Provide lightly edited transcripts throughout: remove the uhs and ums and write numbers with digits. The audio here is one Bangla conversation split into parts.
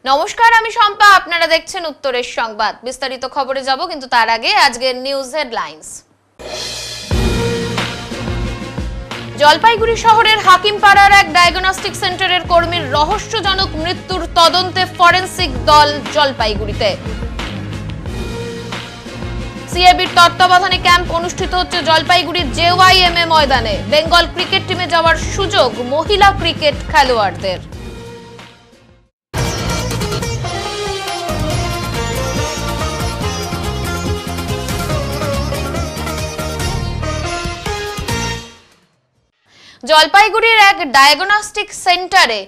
নমস্কার, আমি শম্পা। আপনারা দেখছেন উত্তরের সংবাদ। বিস্তারিত খবরে যাব, কিন্তু তার আগে আজকের নিউজ হেডলাইন্স। জলপাইগুড়ি শহরের হাকিমপাড়ার এক ডায়াগনস্টিক সেন্টারের কর্মীর রহস্যজনক মৃত্যুর তদন্তে ফরেনসিক দল জলপাইগুড়িতে। সিএবির তত্ত্বাবধানে ক্যাম্প অনুষ্ঠিত হচ্ছে জলপাইগুড়ির জেওয়াইএমএ ময়দানে। বেঙ্গল ক্রিকেট টিমে যাওয়ার সুযোগ মহিলা ক্রিকেট খেলোয়াড়দের। জলপাইগুড়ির এক ডায়াগনস্টিক সেন্টারে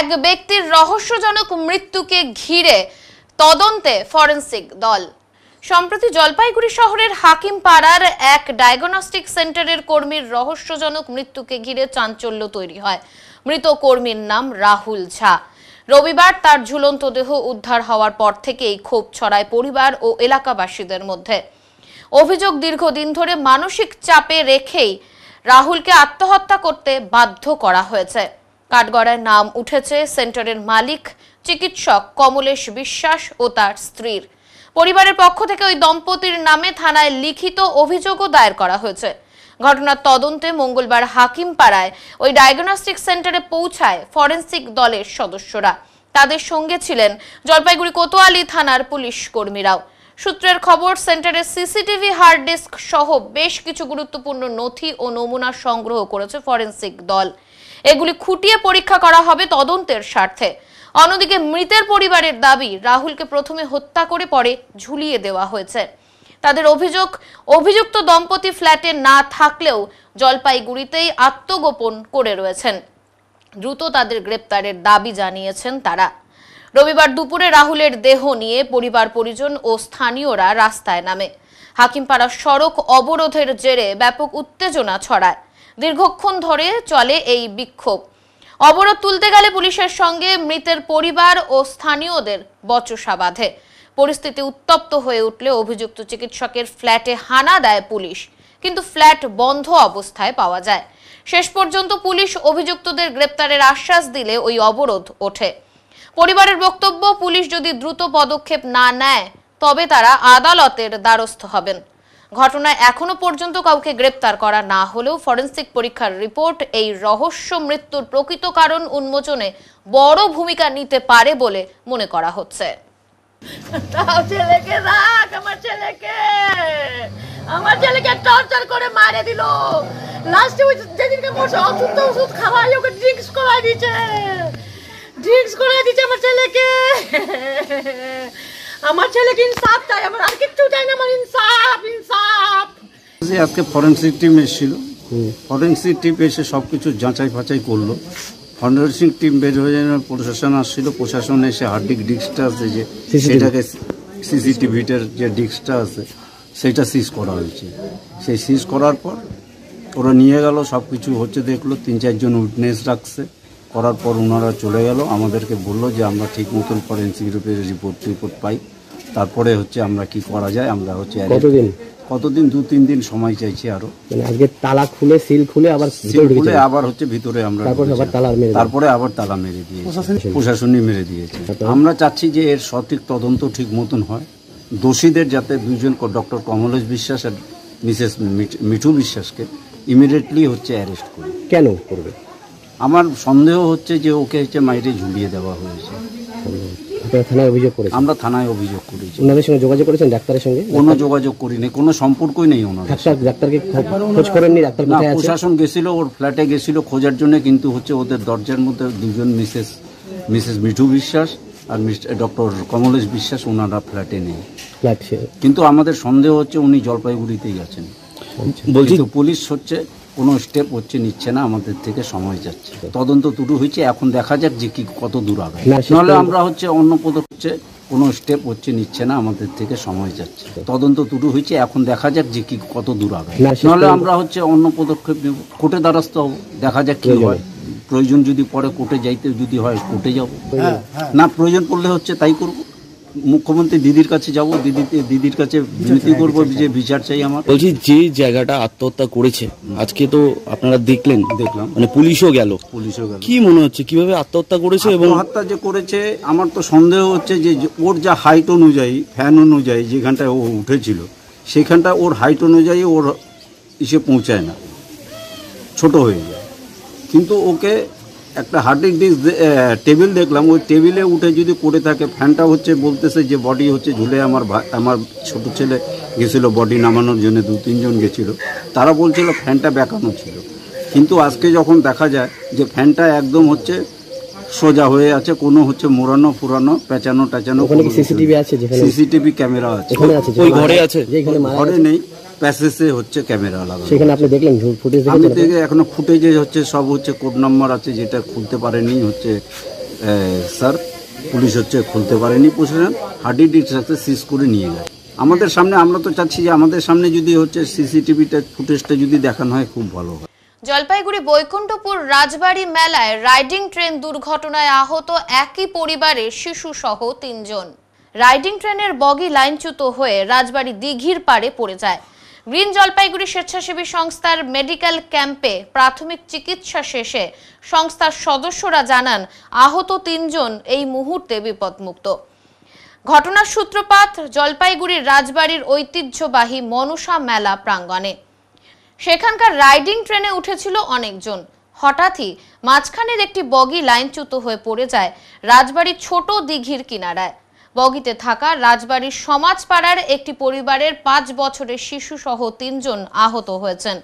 এক ব্যক্তির রহস্যজনক মৃত্যুকে ঘিরে তদন্তে ফরেনসিক দল। সম্প্রতি জলপাইগুড়ি শহরের হাকিমপাড়ার এক ডায়াগনস্টিক সেন্টারের কর্মীর রহস্যজনক মৃত্যুকে ঘিরে চাঞ্চল্য তৈরি হয়। মৃত কর্মীর নাম রাহুল ঝা। রবিবার তার ঝুলন্ত দেহ উদ্ধার হওয়ার পর থেকেই ক্ষোভ ছড়ায় পরিবার ও এলাকাবাসীদের মধ্যে। অভিযোগ, দীর্ঘদিন ধরে মানসিক চাপে রেখেই রাহুলকে আত্মহত্যা করতে বাধ্য করা হয়েছে। কাঠগড়ায় নাম উঠেছে সেন্টারের মালিক চিকিৎসক কমলেশ বিশ্বাস ও তার স্ত্রীর। পরিবারের পক্ষ থেকে ওই দম্পতির নামে থানায় লিখিত অভিযোগও দায়ের করা হয়েছে। ঘটনার তদন্তে মঙ্গলবার হাকিমপাড়ায় ওই ডায়াগনস্টিক সেন্টারে পৌঁছায় ফরেনসিক দলের সদস্যরা। তাদের সঙ্গে ছিলেন জলপাইগুড়ি কোতোয়ালি থানার পুলিশ কর্মীরাও। সূত্রের খবর, সেন্টারের সিসিটিভি, হার্ড ডিস্ক সহ বেশ কিছু গুরুত্বপূর্ণ নথি ও নমুনা সংগ্রহ করেছে ফরেনসিক দল। এগুলি খুঁটিয়ে পরীক্ষা করা হবে তদন্তের স্বার্থে। অন্যদিকে মৃতের পরিবারের দাবি, রাহুলকে প্রথমে হত্যা করে পরে ঝুলিয়ে দেওয়া হয়েছে। তাদের অভিযোগ, অভিযুক্ত দম্পতি ফ্ল্যাটে না থাকলেও জলপাইগুড়িতেই আত্মগোপন করে রয়েছেন। দ্রুত তাদের গ্রেপ্তারের দাবি জানিয়েছেন তারা। রবিবার দুপুরে রাহুলের দেহ নিয়ে পরিবার পরিজন ও স্থানীয়রা রাস্তায় নামে। হাকিমপাড়া সড়ক অবরোধের জেরে ব্যাপক উত্তেজনা ছড়ায়। দীর্ঘক্ষণ ধরে চলে এই বিক্ষোভ। অবরোধ তুলতে গেলে পুলিশের সঙ্গে মৃতের পরিবার ও স্থানীয়দের বচসা বাধে। পরিস্থিতি উত্তপ্ত হয়ে উঠলে অভিযুক্ত চিকিৎসকের ফ্ল্যাটে হানা দেয় পুলিশ, কিন্তু ফ্ল্যাট বন্ধ অবস্থায় পাওয়া যায়। শেষ পর্যন্ত পুলিশ অভিযুক্তদের গ্রেপ্তারের আশ্বাস দিলে ওই অবরোধ ওঠে। পরিবারের বক্তব্য, পুলিশ যদি দ্রুত পদক্ষেপ না নেয় তবে তারা আদালতের দ্বারস্থ হবেন। ঘটনায় এখনো পর্যন্ত কাউকে গ্রেপ্তার করা না হলেও ফরেনসিক পরীক্ষার রিপোর্ট এই রহস্য মৃত্যুর প্রকৃত কারণ উন্মোচনে বড় ভূমিকা নিতে পারে বলে মনে করা হচ্ছে। আমার ছেলেকে টর্চার করে মারে দিল। লাস্টে ওই যেদিনকে মোটে অসুস্থ ওষুধ খাওয়াই ওকে ড্রিঙ্কস করাই দিয়েছে আমার ছেলেকে। আমার ছেলেকে ইনসাফ চাই, আমার আর কিচ্ছু চাই না, আমার ইনসাফ। আজকে ফরেনসিক টিম এসেছিল। ফরেনসিক টিম এসে সবকিছু যাচাই ফাঁচাই করলো। ফরেনসিক টিম বের হয়ে যায়, প্রশাসন আসছিল। প্রশাসন এসে হার্ড ডিস্কটা আছে যে সেটাকে সিসিটিভিটার যে ডিস্কটা আছে সেটা সিজ করা হয়েছে। সেই সিজ করার পর ওরা নিয়ে গেল, সব কিছু হচ্ছে দেখলো। 3-4 জন উইটনেস রাখছে। করার পর ওনারা চলে গেল। আমাদেরকে বললো যে আমরা ঠিক মতন ফরেনসিক রিপোর্ট পাই, তারপরে হচ্ছে আমরা কি করা যায়। আমরা হচ্ছে কতদিন 2-3 দিন সময় চাইছি আরো। আজকে তালা খুলে সিল খুলে আবার হচ্ছে ভিতরে আমরা তারপরে আবার তালা মেরে দিয়েছি, প্রশাসনই মেরে দিয়েছে। আমরা চাচ্ছি যে এর সঠিক তদন্ত ঠিক মতন হয়। দোষীদের যাতে 2 জন, ডক্টর কমলেশ বিশ্বাস আর মিসেস মিঠু বিশ্বাসকে ইমিডিয়েটলি হচ্ছে অ্যারেস্ট করি। কেন করবে? আমার সন্দেহ হচ্ছে যে ওকে হচ্ছে মাইরে ঝুলিয়ে দেওয়া হয়েছে। থানায় অভিযোগ করেছি? আমরা থানায় অভিযোগ করেছি। ওনাদের সঙ্গে যোগাযোগ করেছেন? ডাক্তারের সঙ্গে কোনো যোগাযোগ করিনি, কোনো সম্পর্কই নেই ওনার। ডাক্তারকে খোঁজ করেননি? ডাক্তার না, প্রশাসন গেছিল, ওর ফ্ল্যাটে গেছিল খোঁজার জন্য, কিন্তু হচ্ছে ওদের দরজার মধ্যে 2 জন মিসেস মিঠু বিশ্বাস আর ডক্টর কমলেশ বিশ্বাস ওনারা ফ্ল্যাটে নেই। কিন্তু আমাদের সন্দেহ হচ্ছে উনি জলপাইগুড়িতেই আছেন। বলছি পুলিশ হচ্ছে কোনো স্টেপ হচ্ছে নিচ্ছে না, আমাদের থেকে সময় যাচ্ছে। তদন্ত শুরু হয়েছে, এখন দেখা যাক যে কি কত দূর আগায়। নাহলে আমরা হচ্ছে অন্য পদক্ষেপ হচ্ছে কোনো স্টেপ হচ্ছে নিচ্ছে না, আমাদের থেকে সময় যাচ্ছে। তদন্ত শুরু হয়েছে, এখন দেখা যাক যে কি কত দূর আগায়। নাহলে আমরা হচ্ছে অন্য পদক্ষেপ নেব, কোর্টে দ্বারস্থ হবো, দেখা যাক কি হয়। প্রয়োজন যদি পরে কোর্টে যাইতে যদি হয় কোর্টে যাব, না প্রয়োজন পড়লে হচ্ছে তাই করব। মুখ্যমন্ত্রী দিদির কাছে যাব, দিদির কাছে বিনতি করবো যে বিচার চাই আমার। বলছি যে জায়গাটা আত্মহত্যা করেছে আজকে তো আপনারা দেখলাম মানে পুলিশও গেল, কি মনে হচ্ছে কিভাবে আত্মহত্যা করেছে? এবং আত্মহত্যা যে করেছে আমার তো সন্দেহ হচ্ছে যে ওর যা হাইট অনুযায়ী, ফ্যান অনুযায়ী যেখানটায় ও উঠেছিল সেখানটা ওর হাইট অনুযায়ী ওর ইসে পৌঁছায় না, ছোট হয়ে যায়। কিন্তু ওকে একটা হার্ডের ডিস্ক টেবিল দেখলাম, ওই টেবিলে উঠে যদি করে থাকে, ফ্যানটা হচ্ছে বলতেছে যে বডি হচ্ছে ঝুলে, আমার ছোট ছেলে গেছিলো বডি নামানোর জন্য, 2-3 জন গেছিলো, তারা বলছিল ফ্যানটা বেঁকানো ছিল। কিন্তু আজকে যখন দেখা যায় যে ফ্যানটা একদম হচ্ছে সোজা হয়ে আছে, কোনো হচ্ছে মোড়ানো ফুরানো পেঁচানো টাচানো। সিসিটিভি আছে, সিসিটিভি ক্যামেরা আছে, ওই ঘরে আছে, ঘরে নেই, প্যাসেজে হচ্ছে ক্যামেরা লাগানো। সেখানে আপনি দেখলেন ফুটেজ? আমি দেখে এখনো ফুটেজে হচ্ছে সব হচ্ছে কোড নাম্বার আছে, যেটা খুলতে পারেনি হচ্ছে স্যার, পুলিশ হচ্ছে খুলতে পারেনি, প্রশাসন হার্ড ডিস্ক আছে সিজ করে নিয়ে যায় আমাদের সামনে। আমরা তো চাচ্ছি যে আমাদের সামনে যদি হচ্ছে সিসিটিভিটা ফুটেজটা যদি দেখানো হয় খুব ভালো হয়। জলপাইগুড়ি বৈকুণ্ঠপুর রাজবাড়ি মেলায় রাইডিং ট্রেন দুর্ঘটনায় আহত একই পরিবারের শিশু সহ 3 জন। রাইডিং ট্রেনের বগি লাইনচ্যুত হয়ে রাজবাড়ি দিঘির পাড়ে পড়ে যায়। গ্রিন জলপাইগুড়ি স্বেচ্ছাসেবী সংস্থার মেডিকেল ক্যাম্পে প্রাথমিক চিকিৎসা শেষে সংস্থার সদস্যরা জানান আহত 3 জন এই মুহূর্তে বিপদমুক্ত। ঘটনার সূত্রপাত জলপাইগুড়ির রাজবাড়ির ঐতিহ্যবাহী মনসা মেলা প্রাঙ্গণে। সেখানকার রাইডিং ট্রেনে উঠেছিল অনেকজন। হঠাৎই মাঝখানের একটি বগি লাইনচ্যুত হয়ে পড়ে যায় রাজবাড়ির ছোট দিঘির কিনারায়। বগিতে থাকা রাজবাড়ির সমাজপাড়ার একটি পরিবারের 5 বছরের শিশু সহ 3 জন আহত হয়েছেন।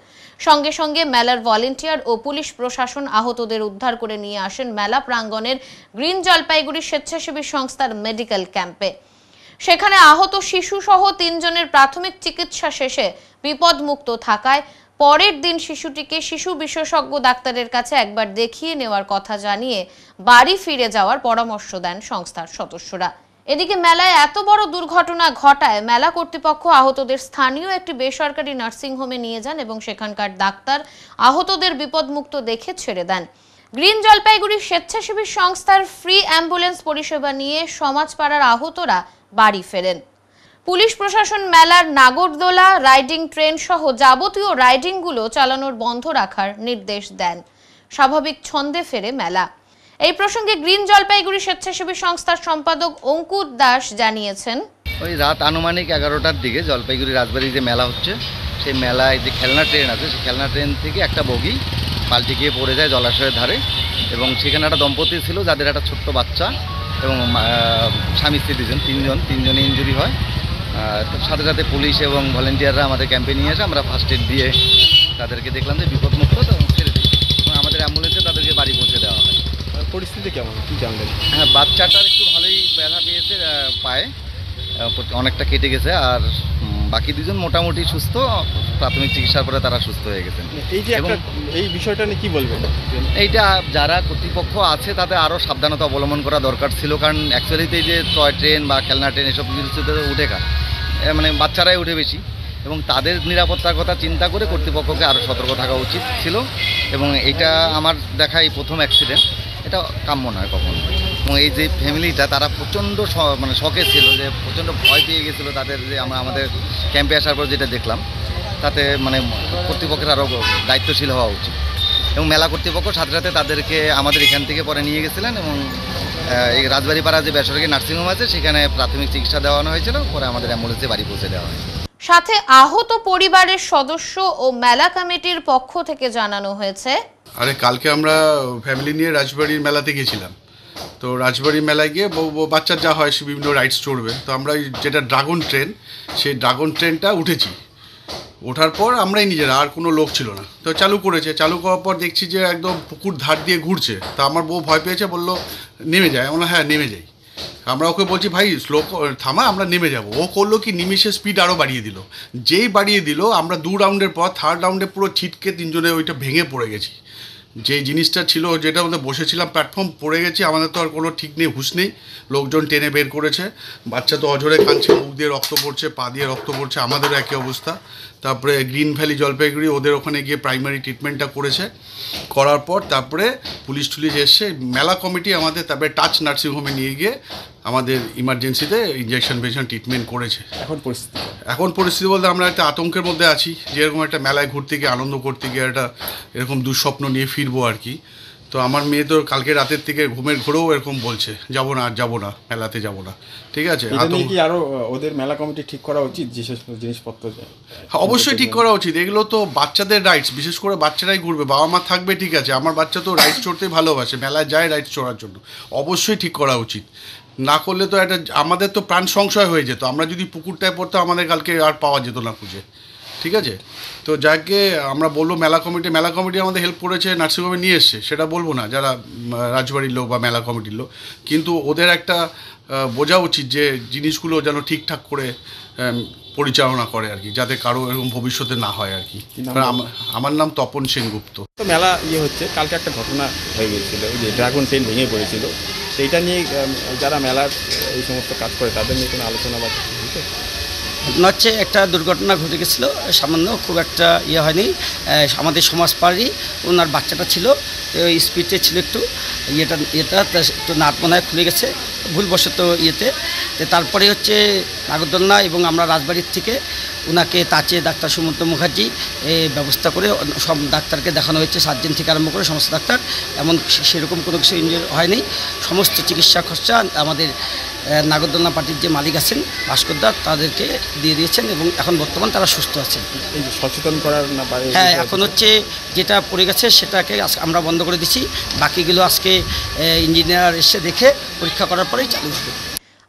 সঙ্গে সঙ্গে মেলার ভলেন্টিয়ার ও পুলিশ প্রশাসন আহতদের উদ্ধার করে নিয়ে আসেন মেলা প্রাঙ্গণের গ্রিন জলপাইগুড়ি স্বেচ্ছাসেবী সংস্থার মেডিকেল ক্যাম্পে। সেখানে আহত শিশু সহ 3 জনের প্রাথমিক চিকিৎসা শেষে বিপদমুক্ত থাকায় পরের দিন শিশুটিকে শিশু বিশেষজ্ঞ ডাক্তারের কাছে একবার দেখিয়ে নেওয়ার কথা জানিয়ে বাড়ি ফিরে যাওয়ার পরামর্শ দেন সংস্থার সদস্যরা। এদিকে মেলায় এত বড় দুর্ঘটনা ঘটায় মেলা কর্তৃপক্ষ আহতদের স্থানীয় একটি বেসরকারি নার্সিংহোমে নিয়ে যান এবং সেখানকার ডাক্তার আহতদের বিপদমুক্ত দেখে ছেড়ে দেন। গ্রিন জলপাইগুড়ি স্বেচ্ছাসেবী সংস্থার ফ্রি অ্যাম্বুলেন্স পরিষেবা নিয়ে সমাজপাড়ার আহতরা বাড়ি ফেরেন। পুলিশ প্রশাসন মেলার নাগরদোলা, রাইডিং ট্রেন সহ যাবতীয় রাইডিংগুলো চালানোর বন্ধ রাখার নির্দেশ দেন। স্বাভাবিক ছন্দে ফেরে মেলা। এই প্রসঙ্গে গ্রিন জলপাইগুড়ি স্বেচ্ছাসেবী সংস্থার সম্পাদক অঙ্কুর দাস জানিয়েছেন, ওই রাত আনুমানিক 11টার দিকে জলপাইগুড়ি রাজবাড়ি যে মেলা হচ্ছে সেই মেলায় যে খেলনা ট্রেন আছে সেই খেলনা ট্রেন থেকে একটা বগি পাল্টে গিয়ে পড়ে যায় জলাশয়ের ধারে এবং সেখানে একটা দম্পতি ছিল যাদের একটা ছোট্ট বাচ্চা এবং স্বামী স্ত্রী 3জনই ইনজুরি হয়। সাথে সাথে পুলিশ এবং ভলেন্টিয়াররা আমাদের ক্যাম্পে নিয়ে এসে আমরা ফার্স্ট এড দিয়ে তাদেরকে দেখলাম যে বিপদমুক্ত, তখন ছেড়ে দিই এবং আমাদের অ্যাম্বুলেন্সে তাদেরকে বাড়ি পৌঁছে দেওয়া হয়। পরিস্থিতি কেমন কি জানলেন? হ্যাঁ, বাচ্চাটার একটু ভালোই ব্যথা পেয়েছে, পায়ে অনেকটা কেটে গেছে, আর বাকি 2জন মোটামুটি সুস্থ, প্রাথমিক চিকিৎসার পরে তারা সুস্থ হয়ে গেছেন। এই যে এই বিষয়টা নিয়ে কি বলবেন? এইটা যারা কর্তৃপক্ষ আছে তাদের আরও সাবধানতা অবলম্বন করা দরকার ছিল, কারণ অ্যাকচুয়ালিতে এই যে টয় ট্রেন বা খেলনা ট্রেন এসব কিছুতে উঠে মানে বাচ্চারাই উঠে বেশি, এবং তাদের নিরাপত্তার কথা চিন্তা করে কর্তৃপক্ষকে আরও সতর্ক থাকা উচিত ছিল। এবং এটা আমার দেখা এই প্রথম অ্যাক্সিডেন্ট, এটা কাম্য নয় কখনো। এবং এই যে ফ্যামিলিটা তারা প্রচণ্ড মানে শকে ছিল, যে প্রচণ্ড ভয় পেয়ে গেছিলো তাদের, যে আমরা আমাদের ক্যাম্পে আসার পর যেটা দেখলাম তাতে মানে কর্তৃপক্ষের আরও দায়িত্বশীল হওয়া উচিত। এবং মেলা কর্তৃপক্ষ সাথে সাথে তাদেরকে আমাদের এখান থেকে পরে নিয়ে গেছিলেন এবং এই রাজবাড়ি পাড়া যে বেসরকারি নার্সিংহোম আছে সেখানে প্রাথমিক চিকিৎসা দেওয়ানো হয়েছিল, পরে আমাদের অ্যাম্বুলেন্সে বাড়ি পৌঁছে দেওয়া হয়। সাথে আহত পরিবারের সদস্য ও মেলা কমিটির পক্ষ থেকে জানানো হয়েছে, আরে কালকে আমরা ফ্যামিলি নিয়ে রাজবাড়ির মেলাতে গেছিলাম। তো রাজবাড়ির মেলায় গিয়ে বাচ্চার যা হয় সে বিভিন্ন রাইডস চড়বে, তো আমরা যেটা ড্রাগন ট্রেন, সেই ড্রাগন ট্রেনটা উঠেছি। ওঠার পর আমরাই নিজেরা, আর কোনো লোক ছিল না, তো চালু করেছে। চালু করার পর দেখছি যে একদম পুকুর ধার দিয়ে ঘুরছে। তা আমার বউ ভয় পেয়েছে, বললো নেমে যায়। আমরা হ্যাঁ নেমে যাই। আমরা ওকে বলছি ভাই স্লো থামা, আমরা নেমে যাব। ও করলো কি নিমিষে স্পিড আরও বাড়িয়ে দিল। যেই বাড়িয়ে দিল আমরা 2 রাউন্ডের পর 3rd রাউন্ডে পুরো ছিটকে 3 জনে ওইটা ভেঙে পড়ে গেছি। যে জিনিসটা ছিল, যেটা আমাদের বসেছিলাম প্ল্যাটফর্ম, পড়ে গেছি। আমাদের তো আর কোনো ঠিক নেই, হুঁশ নেই। লোকজন টেনে বের করেছে, বাচ্চা তো অঝরে কাঁদছে, মুখ দিয়ে রক্ত পড়ছে, পা দিয়ে রক্ত পড়ছে, আমাদেরও একই অবস্থা। তারপরে গ্রিন ভ্যালি জলপাইগুড়ি ওদের ওখানে গিয়ে প্রাইমারি ট্রিটমেন্টটা করেছে। করার পর তারপরে পুলিশ টুলিশ এসছে, মেলা কমিটি আমাদের তারপরে টাচ নার্সিংহোমে নিয়ে গিয়ে আমাদের ইমার্জেন্সিতে ইঞ্জেকশন ফেকশন ট্রিটমেন্ট করেছে। এখন পরিস্থিতি বলতে আমরা একটা আতঙ্কের মধ্যে আছি, যেরকম একটা মেলায় ঘুরতে গিয়ে আনন্দ করতে গিয়ে একটা এরকম দুঃস্বপ্ন নিয়ে ফিরবো আর কি। তো আমার মেয়ে তো কালকে রাতের থেকে ঘুমের ঘোরেও এরকম বলছে যাবো না, আর যাবো না, মেলাতে যাবো না। ঠিক আছে, কি আরো ওদের মেলা কমিটি ঠিক করা উচিত যেসব জিনিসপত্র? অবশ্যই ঠিক করা উচিত। এগুলো তো বাচ্চাদের রাইটস, বিশেষ করে বাচ্চারাই ঘুরবে, বাবা মা থাকবে ঠিক আছে। আমার বাচ্চা তো রাইডস চড়তেই ভালোবাসে, মেলায় যায় রাইডস চড়ার জন্য। অবশ্যই ঠিক করা উচিত, না করলে তো একটা আমাদের তো প্রাণ সংশয় হয়ে যেত। আমরা যদি পুকুরটায় পড়তাম আমাদের কালকে আর পাওয়া যেত না খুঁজে। ঠিক আছে, তো যাকে আমরা বলবো মেলা কমিটি আমাদের হেল্প করেছে, নার্সিংহোমে নিয়ে এসছে, সেটা বলবো না, যারা রাজবাড়ির লোক বা মেলা কমিটির লোক। কিন্তু ওদের একটা বোঝা উচিত যে জিনিসগুলো যেন ঠিকঠাক করে পরিচালনা করে আর কি, যাতে কারো এরকম ভবিষ্যতে না হয় আর কি। আমার নাম তপন সেনগুপ্ত। তো মেলা হচ্ছে, কালকে একটা ঘটনা হয়ে গিয়েছিল, ওই যে ড্রাগন ট্রেন ভেঙে পড়েছিল, সেইটা নিয়ে যারা মেলার এই সমস্ত কাজ করে তাদের নিয়ে কোনো আলোচনা বা হয়েছে? হচ্ছে একটা দুর্ঘটনা ঘটে গেছিলো, সামান্য, খুব একটা হয়নি। আমাদের সমাজপাড়ি ওনার বাচ্চাটা ছিল, স্পিডে ছিল একটু, এটা একটু নাট মনে হয় খুলে গেছে ভুলবশত তারপরে হচ্ছে নাগরদোলনা এবং আমরা রাজবাড়ির থেকে ওনাকে তাচে ডাক্তার সুমন্ত মুখার্জি ব্যবস্থা করে সব ডাক্তারকে দেখানো হয়েছে, সার্জেন থেকে আরম্ভ করে সমস্ত ডাক্তার, এমন সেরকম কোনো কিছু ইনজুরি হয়নি। সমস্ত চিকিৎসা খরচা আমাদের নাগরদোলনা পার্টির যে মালিক আছেন ভাস্করদা তাদেরকে দিয়ে দিয়েছেন এবং এখন বর্তমান তারা সুস্থ আছেন। এই যে সচেতন করার না, হ্যাঁ, এখন হচ্ছে যেটা পড়ে গেছে সেটাকে আমরা বন্ধ করে দিচ্ছি, বাকিগুলো আজকে ইঞ্জিনিয়ার এসে দেখে পরীক্ষা করার পরেই চালু হবে।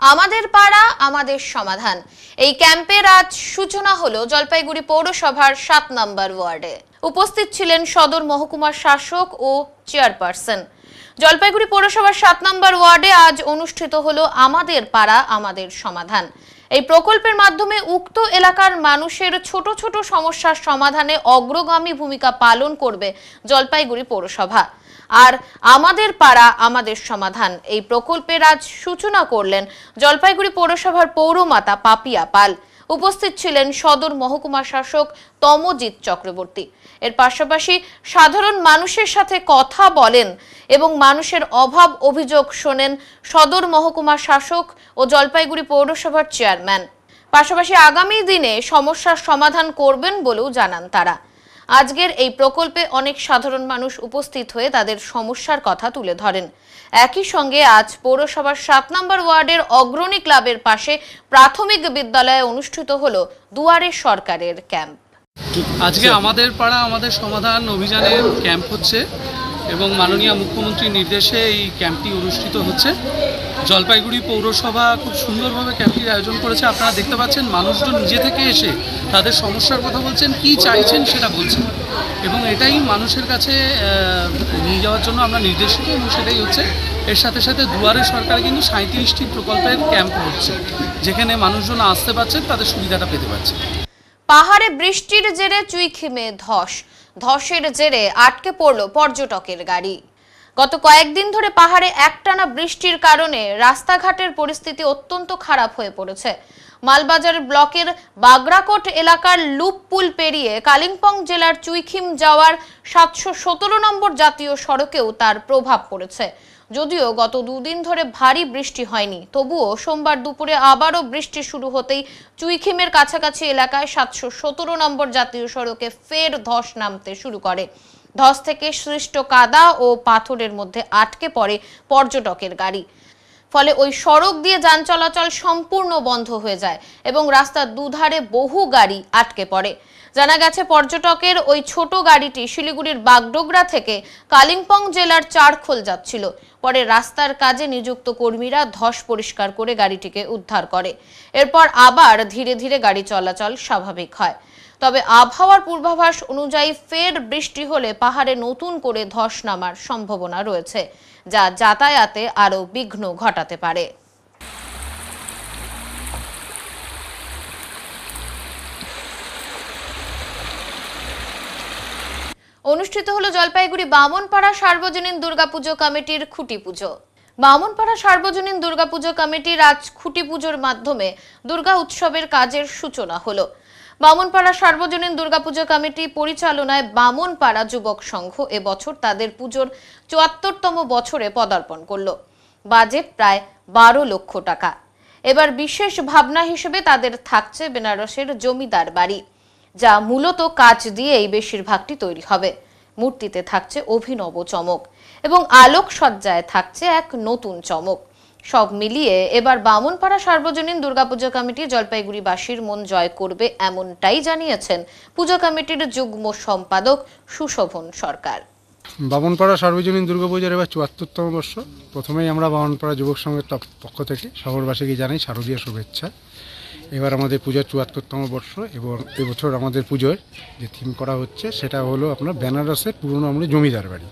আমাদের পাড়া আমাদের সমাধান এই ক্যাম্পের আজ সূচনা হলো জলপাইগুড়ি পৌরসভার 7 নম্বর ওয়ার্ডে। উপস্থিত ছিলেন সদর মহকুমার শাসক ও চেয়ারপারসন। জলপাইগুড়ি পৌরসভার 7 নম্বর ওয়ার্ডে আজ অনুষ্ঠিত হলো আমাদের পাড়া আমাদের সমাধান। এই প্রকল্পের মাধ্যমে উক্ত এলাকার মানুষের ছোট ছোট সমস্যার সমাধানে অগ্রগামী ভূমিকা পালন করবে জলপাইগুড়ি পৌরসভা। আর আমাদের পাড়া আমাদের সমাধান এই প্রকল্পের আজ সূচনা করলেন জলপাইগুড়ি পৌরসভার পৌরমাতা পাপিয়া পাল। উপস্থিত ছিলেন সদর মহকুমা শাসক তমজিৎ চক্রবর্তী। এর পাশাপাশি সাধারণ মানুষের সাথে কথা বলেন এবং মানুষের অভাব অভিযোগ শোনেন সদর মহকুমা শাসক ও জলপাইগুড়ি পৌরসভার চেয়ারম্যান। পাশাপাশি আগামী দিনে সমস্যার সমাধান করবেন বলেও জানান তারা। আজকের এই প্রকল্পে অনেক সাধারণ মানুষ উপস্থিত হয়ে তাদের সমস্যার কথা তুলে ধরেন। একই সঙ্গে আজ পৌরসভার 7 নম্বর ওয়ার্ডের অগ্রণী ক্লাবের পাশে প্রাথমিক বিদ্যালয়ে অনুষ্ঠিত হলো দুয়ারে সরকারের ক্যাম্প। আজকে আমাদের পাড়া আমাদের সমাধান অভিযানের ক্যাম্প হচ্ছে এবং মাননীয় মুখ্যমন্ত্রীর নির্দেশে এই ক্যাম্পটি অনুষ্ঠিত হচ্ছে। জলপাইগুড়ি পৌরসভা খুব সুন্দরভাবে ক্যাম্পটির আয়োজন করেছে। আপনারা দেখতে পাচ্ছেন মানুষজন নিজে থেকে এসে তাদের সমস্যার কথা বলছেন, কি চাইছেন সেটা বলছেন এবং এটাই মানুষের কাছে নিয়ে যাওয়ার জন্য আমরা নির্দেশিত এবং সেটাই হচ্ছে। এর সাথে সাথে দুয়ারে সরকারে কিন্তু 37টি প্রকল্পের ক্যাম্প হচ্ছে, যেখানে মানুষজন আসতে পারছেন, তাদের সুবিধাটা পেতে পারছে। পাহাড়ে বৃষ্টির জেরে চুইখিমে ধসের জেরে আটকে পড়ল পর্যটকের গাড়ি। গত কয়েকদিন ধরে পাহাড়ে একটানা বৃষ্টির কারণে রাস্তাঘাটের পরিস্থিতি অত্যন্ত খারাপ হয়ে পড়েছে। মালবাজার ব্লকের বাগরাকোট এলাকার লুপপুল পেরিয়ে কালিম্পং জেলার চুইখিম যাওয়ার 717 নম্বর জাতীয় সড়কেও তার প্রভাব পড়েছে। যদিও গত দুদিন ধরে ভারী বৃষ্টি হয়নি, তবুও সোমবার দুপুরে আবারও বৃষ্টি শুরু হতেই চুইখিমের কাছাকাছি এলাকায় 717 নম্বর জাতীয় সড়কে ফের ধস নামতে শুরু করে। ধস থেকে সৃষ্ট কাদা ও পাথরের মধ্যে আটকে পড়ে পর্যটকের গাড়ি। ফলে ওই সড়ক দিয়ে যান চলাচল সম্পূর্ণ বন্ধ হয়ে যায় এবং রাস্তার দুধারে বহু গাড়ি আটকে পড়ে। জানা গেছে পর্যটকের ওই ছোট গাড়িটি শিলিগুড়ির বাগডোগরা থেকে কালিম্পং জেলার চারখোল যাচ্ছিল। পরে রাস্তার কাজে নিযুক্ত কর্মীরা ধস পরিষ্কার করে গাড়িটিকে উদ্ধার করে। এরপর আবার ধীরে ধীরে গাড়ি চলাচল স্বাভাবিক হয়। তবে আবহাওয়ার পূর্বাভাস অনুযায়ী ফের বৃষ্টি হলে পাহাড়ে নতুন করে ধস নামার সম্ভাবনা রয়েছে, যা যাতায়াতে আরো বিঘ্ন ঘটাতে পারে। অনুষ্ঠিত হলো জলপাইগুড়ি বামনপাড়া সার্বজনীন দুর্গাপুজো কমিটির খুঁটি পুজো। বামনপাড়া সার্বজনীন দুর্গাপুজো কমিটির আজ খুঁটি পুজোর মাধ্যমে দুর্গা উৎসবের কাজের সূচনা হলো। বামনপাড়া সার্বজনীন দুর্গাপুজো কমিটি পরিচালনায় বামনপাড়া যুবক সংঘ এবছর তাদের পুজোর ৭৪তম বছরে পদার্পণ করলো। বাজেট প্রায় 12 লক্ষ টাকা। এবার বিশেষ ভাবনা হিসেবে তাদের থাকছে বেনারসের জমিদার বাড়ি, যা মূলত কাচ দিয়েই বেশিরভাগটি তৈরি হবে। মূর্তিতে থাকছে অভিনব চমক এবং আলোকসজ্জায় থাকছে এক নতুন চমক। সব মিলিয়ে এবার বামনপাড়া সার্বজনীন দুর্গাপূজা কমিটি জলপাইগুড়িবাসীর মন জয় করবে, এমনটাই জানিয়েছেন পূজা কমিটির যুগ্ম সম্পাদক সুশোভন সরকার। বামনপাড়া সার্বজনীন দুর্গাপূজার এবার ৭৪তম বর্ষ। প্রথমেই আমরা বামনপাড়া যুবক সংঘের পক্ষ থেকে শহরবাসীকে জানাই শারদীয় শুভেচ্ছা। এবার আমাদের পূজার ৭৪তম বর্ষ এবং এবছর আমাদের পুজোর যে থিম করা হচ্ছে সেটা হলো আপনার বেনারসের পুরনো আমলের জমিদার বাড়ি,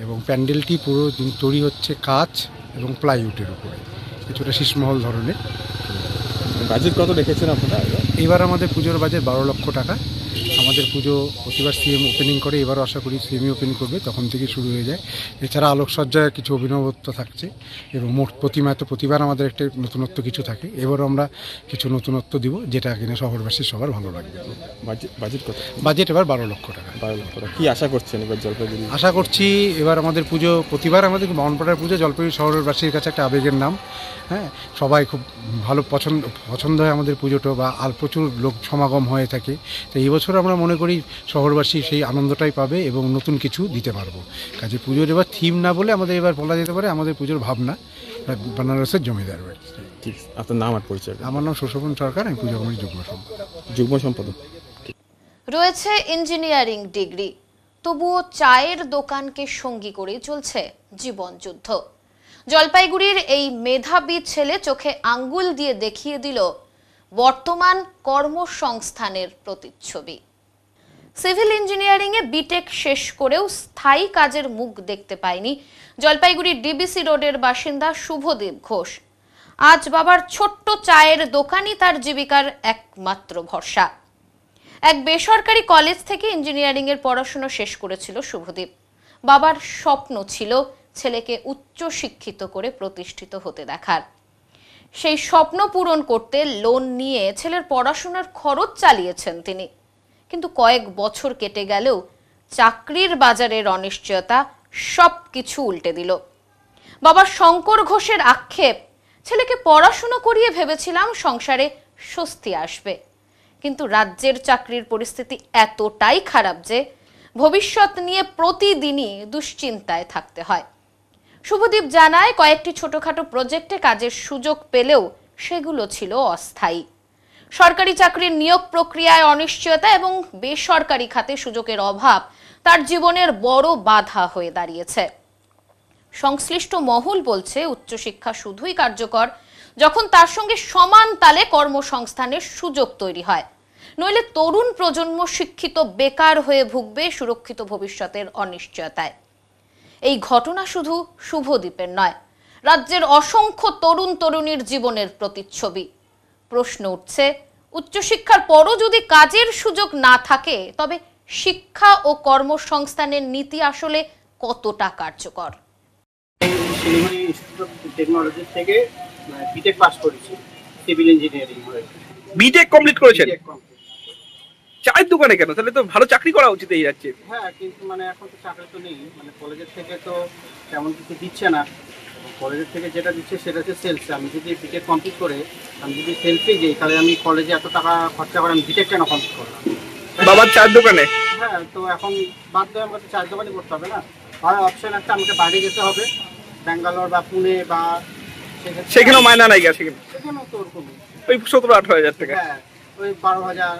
এবং প্যান্ডেলটি পুরো তৈরি হচ্ছে কাচ এবং প্লাইউডের উপরে, কিছুটা শীষমহল ধরনের। বাজেট কত রেখেছেন আপনারা? এবার আমাদের পুজোর বাজেট 12 লক্ষ টাকা। আমাদের পুজো প্রতিবার সিএম ওপেনিং করে, এবারও আশা করি সিএমই ওপেনিং করবে, তখন থেকে শুরু হয়ে যায়। এছাড়া আলোকসজ্জায় কিছু অভিনবত্ব থাকছে এবং মোট প্রতিমায় তো প্রতিবার আমাদের একটা নতুনত্ব কিছু থাকে। এবারও আমরা কিছু নতুনত্ব দিব, যেটা কিনা শহরবাসীর সবার ভালো লাগবে। বাজেট কত? বাজেট এবার 12 লক্ষ টাকা। 12 লক্ষ টাকা। কী আশা করছেন এবার জলপাইগুড়ি? আশা করছি এবার আমাদের পুজো, প্রতিবার আমাদের বামনপাড়ার পুজো জলপাইগুড়ি শহরবাসীর কাছে একটা আবেগের নাম। হ্যাঁ, সবাই খুব ভালো পছন্দ হয় আমাদের পুজোটা, বা আর প্রচুর লোক সমাগম হয়ে থাকে। তো এই বছর আমরা মনে করি শহরবাসী সেই আনন্দটাই পাবে এবং নতুন কিছু দিতে পারবো। কাজে পুজোর এবার থিম না বলে আমাদের এবার বলা যেতে পারে আমাদের পুজোর ভাবনা বেনারসের জমিদার বাড়ি। ঠিক, আপনার নাম আর পরিচয়? আমার নাম সুশোভন সরকার, আমি পূজা কমিটির যুগ্ম সম্পাদক। রয়েছে ইঞ্জিনিয়ারিং ডিগ্রি, তবুও চায়ের দোকানকে সঙ্গী করে চলছে জীবন যুদ্ধ। জলপাইগুড়ির এই মেধাবী ছেলে চোখে আঙ্গুল দিয়ে দেখিয়ে দিল বর্তমান কর্মসংস্থানের প্রতিচ্ছবি। সিভিল ইঞ্জিনিয়ারিং এ বিটেক শেষ করেও স্থায়ী কাজের মুখ দেখতে পায়নি জলপাইগুড়ির ডিবিসি রোডের বাসিন্দা শুভদীপ ঘোষ। আজ বাবার ছোট্ট চায়ের দোকানই তার জীবিকার একমাত্র ভরসা। এক বেসরকারি কলেজ থেকে ইঞ্জিনিয়ারিং এর পড়াশোনা শেষ করেছিল শুভদীপ। বাবার স্বপ্ন ছিল ছেলেকে উচ্চ শিক্ষিত করে প্রতিষ্ঠিত হতে দেখার। সেই স্বপ্ন পূরণ করতে লোন নিয়ে ছেলের পড়াশোনার খরচ চালিয়েছেন তিনি। কিন্তু কয়েক বছর কেটে গেলেও চাকরির বাজারের অনিশ্চয়তা সবকিছু উল্টে দিল। বাবা শঙ্কর ঘোষের আক্ষেপ, ছেলেকে পড়াশোনা করিয়ে ভেবেছিলাম সংসারে স্বস্তি আসবে, কিন্তু রাজ্যের চাকরির পরিস্থিতি এতটাই খারাপ যে ভবিষ্যৎ নিয়ে প্রতিদিনই দুশ্চিন্তায় থাকতে হয়। শুভদীপ জানায়, কয়েকটি ছোটখাটো প্রজেক্টে কাজের সুযোগ পেলেও সেগুলো ছিল অস্থায়ী। সরকারি চাকরির নিয়োগ প্রক্রিয়ায় অনিশ্চয়তা এবং বেসরকারি খাতে সুযোগের অভাব তার জীবনের বড় বাধা হয়ে দাঁড়িয়েছে। সংশ্লিষ্ট মহল বলছে, উচ্চশিক্ষা শুধুই কার্যকর যখন তার সঙ্গে সমান তালে কর্মসংস্থানের সুযোগ তৈরি হয়, নইলে তরুণ প্রজন্ম শিক্ষিত বেকার হয়ে ভুগবে সুরক্ষিত ভবিষ্যতের অনিশ্চয়তায়। এই ঘটনা শুধু শুভদীপের নয়, রাজ্যের অসংখ্য তরুণ তরুণীর জীবনের প্রতিচ্ছবি। প্রশ্ন উঠছে, উচ্চশিক্ষার পরও যদি কাজের সুযোগ না থাকে তবে শিক্ষা ও কর্মসংস্থানের নীতি আসলে কতটা কার্যকর? শিলিগুড়ি ইনস্টিটিউট অফ টেকনোলজি থেকে বিটেক পাস করেছি, সিভিল ইঞ্জিনিয়ারিং হয়ে। বিটেক কমপ্লিট করেছেন? চায়ের দোকানে কেন? তাহলে তো ভালো চাকরি করা উচিত এই রাজ্যে। হ্যাঁ, কিন্তু মানে এখন তো চাকরি তো নেই, মানে কলেজের থেকে তো তেমন কিছু দিচ্ছে না। কলেজের থেকে যেটা দিচ্ছে সেটা হচ্ছে সেলস। আমি যদি বিটেক কমপ্লিট করে আমি যদি সেলসে যাই, তাহলে আমি কলেজে এত টাকা খরচা করে আমি বিটেক কেন কমপ্লিট করলাম? বাবার চায়ের দোকানে? হ্যাঁ, তো এখন বাধ্য হয়ে আমাকে চায়ের দোকানে করতে হবে না। আর অপশন একটা, আমাকে বাইরে যেতে হবে, ব্যাঙ্গালোর বা পুনে বা সেখানেও মায়না নাই গেছে, সেখানেও তো ওরকমই ওই 17-18 টাকা। হ্যাঁ, ওই 12,000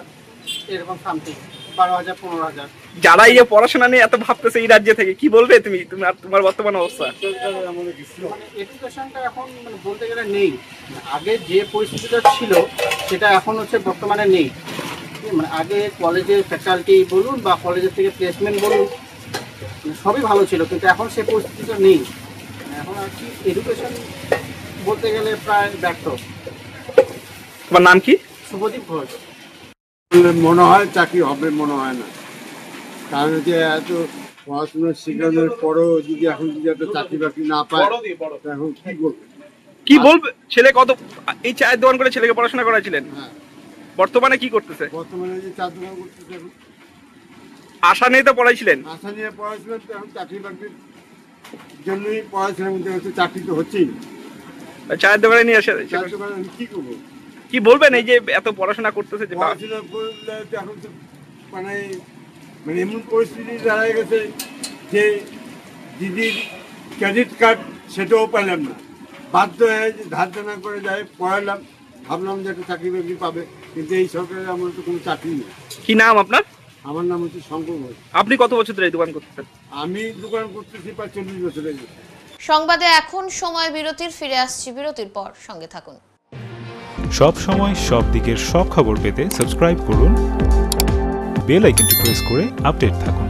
এরকম সামথিং, 12,000 15,000। যারা এই পড়াশোনা নিয়ে এত ভাবতেছে এই রাজ্য থেকে, কি বলবে তুমি আর তোমার বর্তমান অবস্থা? এডুকেশনটা এখন মানে বলতে গেলে নেই, আগে যে পরিস্থিতিটা ছিল সেটা এখন হচ্ছে বর্তমানে নেই। মানে আগে কলেজের ফ্যাকাল্টি বলুন বা কলেজের থেকে প্লেসমেন্ট বলুন, সবই ভালো ছিল, কিন্তু এখন সে পরিস্থিতিটা নেই। এখন আর কি এডুকেশন বলতে গেলে প্রায় ব্যর্থ। তোমার নাম কি? শুভদীপ ঘোষ। মনে হয় চাকরি হবে, মনে হয় না, কারণ যে এত পড়াশোনা শেখানোর পরও যদি এখন যদি একটা চাকরি বাকরি না পায়, এখন কি করবে? কি বলবে? ছেলে কত এই চায়ের দোকান করে ছেলেকে পড়াশোনা করাছিলেন, বর্তমানে কি করতেছে? বর্তমানে যে চায়ের দোকান করতেছে, আশা নিয়ে তো পড়াইছিলেন। আশা নিয়ে পড়াশোনা, এখন চাকরি বাকরি জন্যই পড়াশোনার মধ্যে হচ্ছে, চাকরি তো হচ্ছেই না। চায়ের দোকানে নিয়ে আসে আমি কি করবো? কি বলবেন এই যে এত পড়াশোনা করতেছে যে পড়াশোনা করলে তো এখন তো মানে মানে এমন পরিস্থিতি দাঁড়ায় গেছে যে দিদির ক্রেডিট কার্ড সেটাও পেলাম না, বাধ্য হয়ে ধার দেনা করে যাই পড়ালাম, ভাবলাম যে একটা চাকরি বাকরি পাবে, কিন্তু এই সরকারের আমার তো কোনো চাকরি নেই। কি নাম আপনার? আমার নাম হচ্ছে শঙ্কর ঘোষ। আপনি কত বছর ধরে এই দোকান করতেছেন? আমি দোকান করতেছি প্রায় 40 বছর হয়ে গেছে। সংবাদে এখন সময় বিরতির, ফিরে আসছি বিরতির পর, সঙ্গে থাকুন। সব সময় সব দিকের সব খবর পেতে সাবস্ক্রাইব করুন, বেল আইকনটি প্রেস করে আপডেট থাকুন।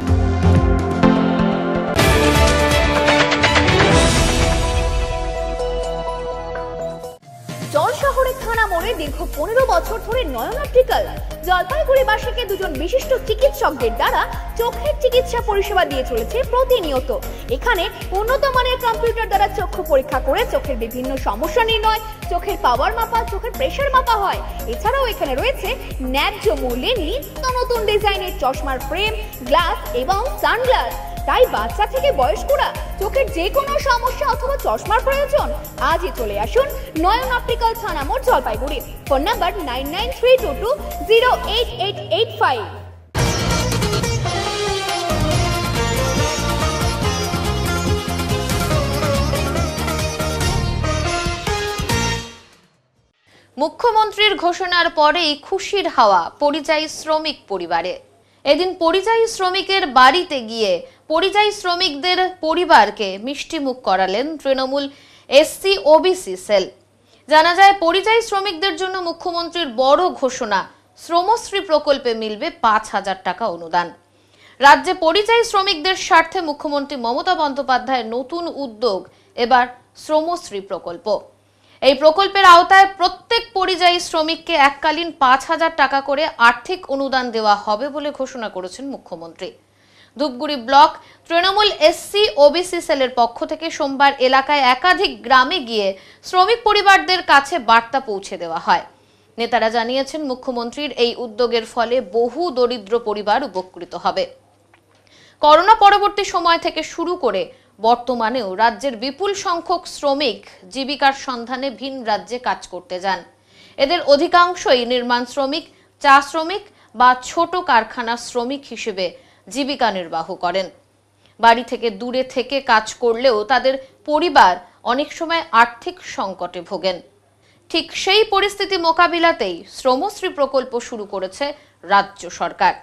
শহরের থানা মোড়ে দীর্ঘ 15 বছর ধরে নয়ন অপটিক্যাল জলপাইগুড়িবাসীকে দুজন বিশিষ্ট চিকিৎসকদের দ্বারা চোখের চিকিৎসা পরিষেবা দিয়ে চলেছে প্রতিনিয়ত। এখানে উন্নত মানের কম্পিউটার দ্বারা চক্ষু পরীক্ষা করে চোখের বিভিন্ন সমস্যা নির্ণয়, চোখের পাওয়ার মাপা, চোখের প্রেসার মাপা হয়। এছাড়াও এখানে রয়েছে ন্যায্য মূল্যে নিত্য নতুন ডিজাইনের চশমার ফ্রেম, গ্লাস এবং সানগ্লাস। তাই বাচ্চা থেকে বয়স্করা চোখের যে কোনো সমস্যা অথবা চশমার প্রয়োজন আজই চলে আসুন নয়ন অপটিক্যাল থানা মোড়, জলপাইগুড়ি। Phone number 9932208885। মুখ্যমন্ত্রীর ঘোষণার পরেই খুশির হাওয়া পরিযায়ী শ্রমিক পরিবারে। এদিন পরিযায়ী শ্রমিকের বাড়িতে গিয়ে পরিযায়ী শ্রমিকদের পরিবারকে মিষ্টিমুখ করালেন তৃণমূল এসসি ওবিসি সেল। জানা যায়, পরিযায়ী শ্রমিকদের জন্য মুখ্যমন্ত্রীর বড় ঘোষণা, শ্রমশ্রী প্রকল্পে মিলবে 5,000 টাকা অনুদান। রাজ্যে পরিযায়ী শ্রমিকদের স্বার্থে মুখ্যমন্ত্রী মমতা বন্দ্যোপাধ্যায়ের নতুন উদ্যোগ এবার শ্রমশ্রী প্রকল্প। এই প্রকল্পের আওতায় প্রত্যেক পরিযায়ী শ্রমিককে এককালীন 5,000 টাকা করে আর্থিক অনুদান দেওয়া হবে বলে ঘোষণা করেছেন মুখ্যমন্ত্রী। Dhupguri block Trinamool SC OBC সেলের পক্ষ থেকে সোমবার এলাকায় একাধিক গ্রামে গিয়ে শ্রমিক পরিবারদের কাছে বার্তা পৌঁছে দেওয়া হয়। নেতারা জানিয়েছেন, মুখ্যমন্ত্রীর এই উদ্যোগের ফলে বহু দরিদ্র পরিবার উপকৃত হবে। করোনা পরবর্তী সময় থেকে শুরু করে বর্তমানেও রাজ্যের বিপুল সংখ্যক শ্রমিক জীবিকার সন্ধানে ভিন রাজ্যে কাজ করতে যান। এদের অধিকাংশই নির্মাণ শ্রমিক, চা শ্রমিক বা ছোট কারখানার শ্রমিক হিসেবে জীবিকা নির্বাহ করেন। বাড়ি থেকে দূরে থেকে কাজ করলেও তাদের পরিবার অনেক সময় আর্থিক সংকটে ভোগেন। ঠিক সেই পরিস্থিতি মোকাবিলাতেই শ্রমশ্রী প্রকল্প শুরু করেছে রাজ্য সরকার।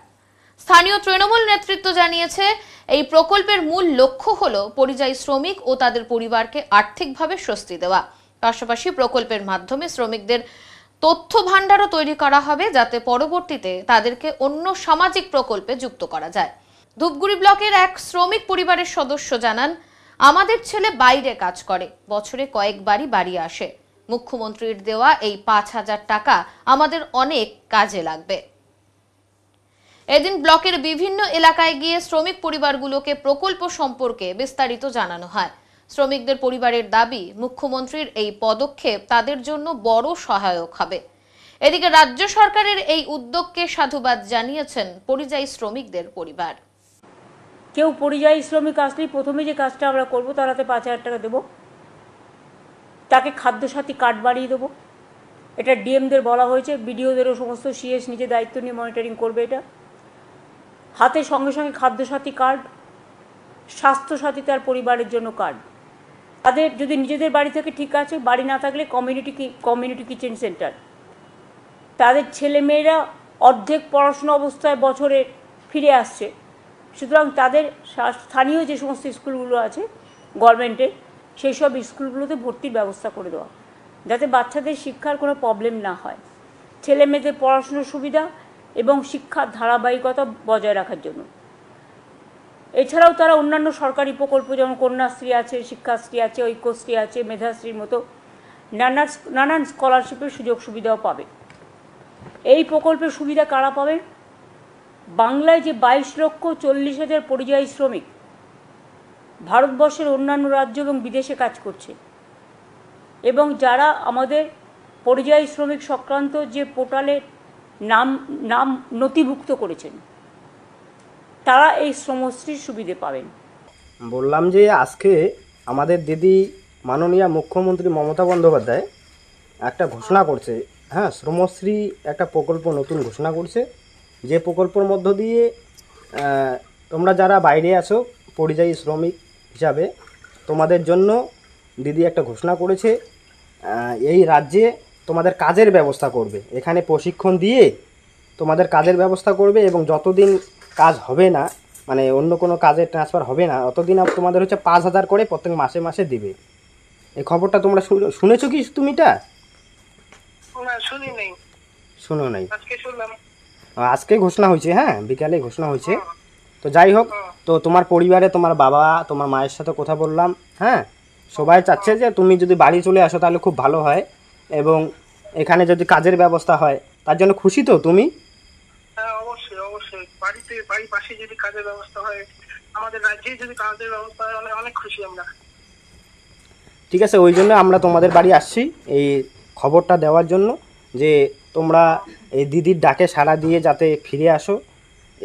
স্থানীয় তৃণমূল নেতৃত্ব জানিয়েছে, এই প্রকল্পের মূল লক্ষ্য হলো পরিযায়ী শ্রমিক ও তাদের পরিবারকে আর্থিকভাবে স্বস্তি দেওয়া। পাশাপাশি প্রকল্পের মাধ্যমে শ্রমিকদের তথ্য ভান্ডারও তৈরি করা হবে, যাতে পরবর্তীতে তাদেরকে অন্য সামাজিক প্রকল্পে যুক্ত করা যায়। ধূপগুড়ি ব্লকের এক শ্রমিক পরিবারের সদস্য জানান, আমাদের ছেলে বাইরে কাজ করে, বছরে কয়েকবারই বাড়ি আসে। মুখ্যমন্ত্রীর দেওয়া এই 5,000 টাকা আমাদের অনেক কাজে লাগবে। এদিন ব্লকের বিভিন্ন এলাকায় গিয়ে শ্রমিক পরিবারগুলোকে প্রকল্প সম্পর্কে বিস্তারিত জানানো হয়। শ্রমিকদের পরিবারের দাবি, মুখ্যমন্ত্রীর এই পদক্ষেপ তাদের জন্য বড় সহায়ক হবে। এদিকে রাজ্য সরকারের এই উদ্যোগকে সাধুবাদ জানিয়েছেন পরিযায়ী শ্রমিকদের পরিবার। কেউ পরিযায়ী শ্রমিক আসলেই প্রথমে যে কাজটা আমরা করবো, তার হাতে 5,000 টাকা দেবো, তাকে খাদ্যসাথী কার্ড বাড়িয়ে দেবো। এটা ডিএমদের বলা হয়েছে, বিডিওদেরও সমস্ত সিএস নিজে দায়িত্ব নিয়ে মনিটরিং করবে। এটা হাতে সঙ্গে সঙ্গে খাদ্যসাথী কার্ড, স্বাস্থ্যসাথী তার পরিবারের জন্য কার্ড। তাদের যদি নিজেদের বাড়ি থেকে ঠিক আছে, বাড়ি না থাকলে কমিউনিটি কিচেন সেন্টার। তাদের ছেলেমেয়েরা অর্ধেক পড়াশোনা অবস্থায় বছরে ফিরে আসছে, সুতরাং তাদের স্থানীয় যে সমস্ত স্কুলগুলো আছে গভর্নমেন্টের, সেই সব স্কুলগুলোতে ভর্তির ব্যবস্থা করে দেওয়া, যাতে বাচ্চাদের শিক্ষার কোনো প্রবলেম না হয়, ছেলে মেয়েদের পড়াশোনার সুবিধা এবং শিক্ষার ধারাবাহিকতা বজায় রাখার জন্য। এছাড়াও তারা অন্যান্য সরকারি প্রকল্প, যেমন কন্যাশ্রী আছে, শিক্ষাশ্রী আছে, ঐক্যশ্রী আছে, মেধাশ্রীর মতো নানান স্কলারশিপের সুযোগ সুবিধাও পাবে। এই প্রকল্পের সুবিধা কারা পাবে? বাংলায় যে 22,40,000 পরিযায়ী শ্রমিক ভারতবর্ষের অন্যান্য রাজ্য এবং বিদেশে কাজ করছে, এবং যারা আমাদের পরিযায়ী শ্রমিক সংক্রান্ত যে পোর্টালে নাম নথিভুক্ত করেছেন, তারা এই শ্রমশ্রীর সুবিধে পাবেন। বললাম যে আজকে আমাদের দিদি মাননীয় মুখ্যমন্ত্রী মমতা বন্দ্যোপাধ্যায় একটা ঘোষণা করছে, হ্যাঁ, শ্রমশ্রী একটা প্রকল্প নতুন ঘোষণা করছে, যে প্রকল্পের মধ্য দিয়ে তোমরা যারা বাইরে আছো পরিযায়ী শ্রমিক হিসাবে তোমাদের জন্য দিদি একটা ঘোষণা করেছে, এই রাজ্যে তোমাদের কাজের ব্যবস্থা করবে, এখানে প্রশিক্ষণ দিয়ে তোমাদের কাজের ব্যবস্থা করবে এবং যতদিন কাজ হবে না, মানে অন্য কোনো কাজে ট্রান্সফার হবে না, অতদিন তোমাদের হচ্ছে 5,000 করে প্রত্যেক মাসে মাসে দিবে। এই খবরটা তোমরা শুনেছো কি তুমিটা? শুনো নাই? আজকে ঘোষণা হয়েছে, হ্যাঁ, বিকালে ঘোষণা হয়েছে। তো যাই হোক, তো তোমার পরিবারে তোমার বাবা তোমার মায়ের সাথে কথা বললাম, হ্যাঁ, সবাই চাচ্ছে যে তুমি যদি বাড়ি চলে আসো তাহলে খুব ভালো হয় এবং এখানে যদি কাজের ব্যবস্থা হয় তার জন্য খুশি তো তুমি? হ্যাঁ, অবশ্যই অবশ্যই, বাড়ির পাশে যদি কাজের ব্যবস্থা হয়, আমাদের রাজ্যে যদি কাজের ব্যবস্থা হয়, অনেক খুশি আমরা। ঠিক আছে, ওই জন্য আমরা তোমাদের বাড়ি আসছি এই খবরটা দেওয়ার জন্য যে তোমরা এই দিদির ডাকে সাড়া দিয়ে যাতে ফিরে আসো,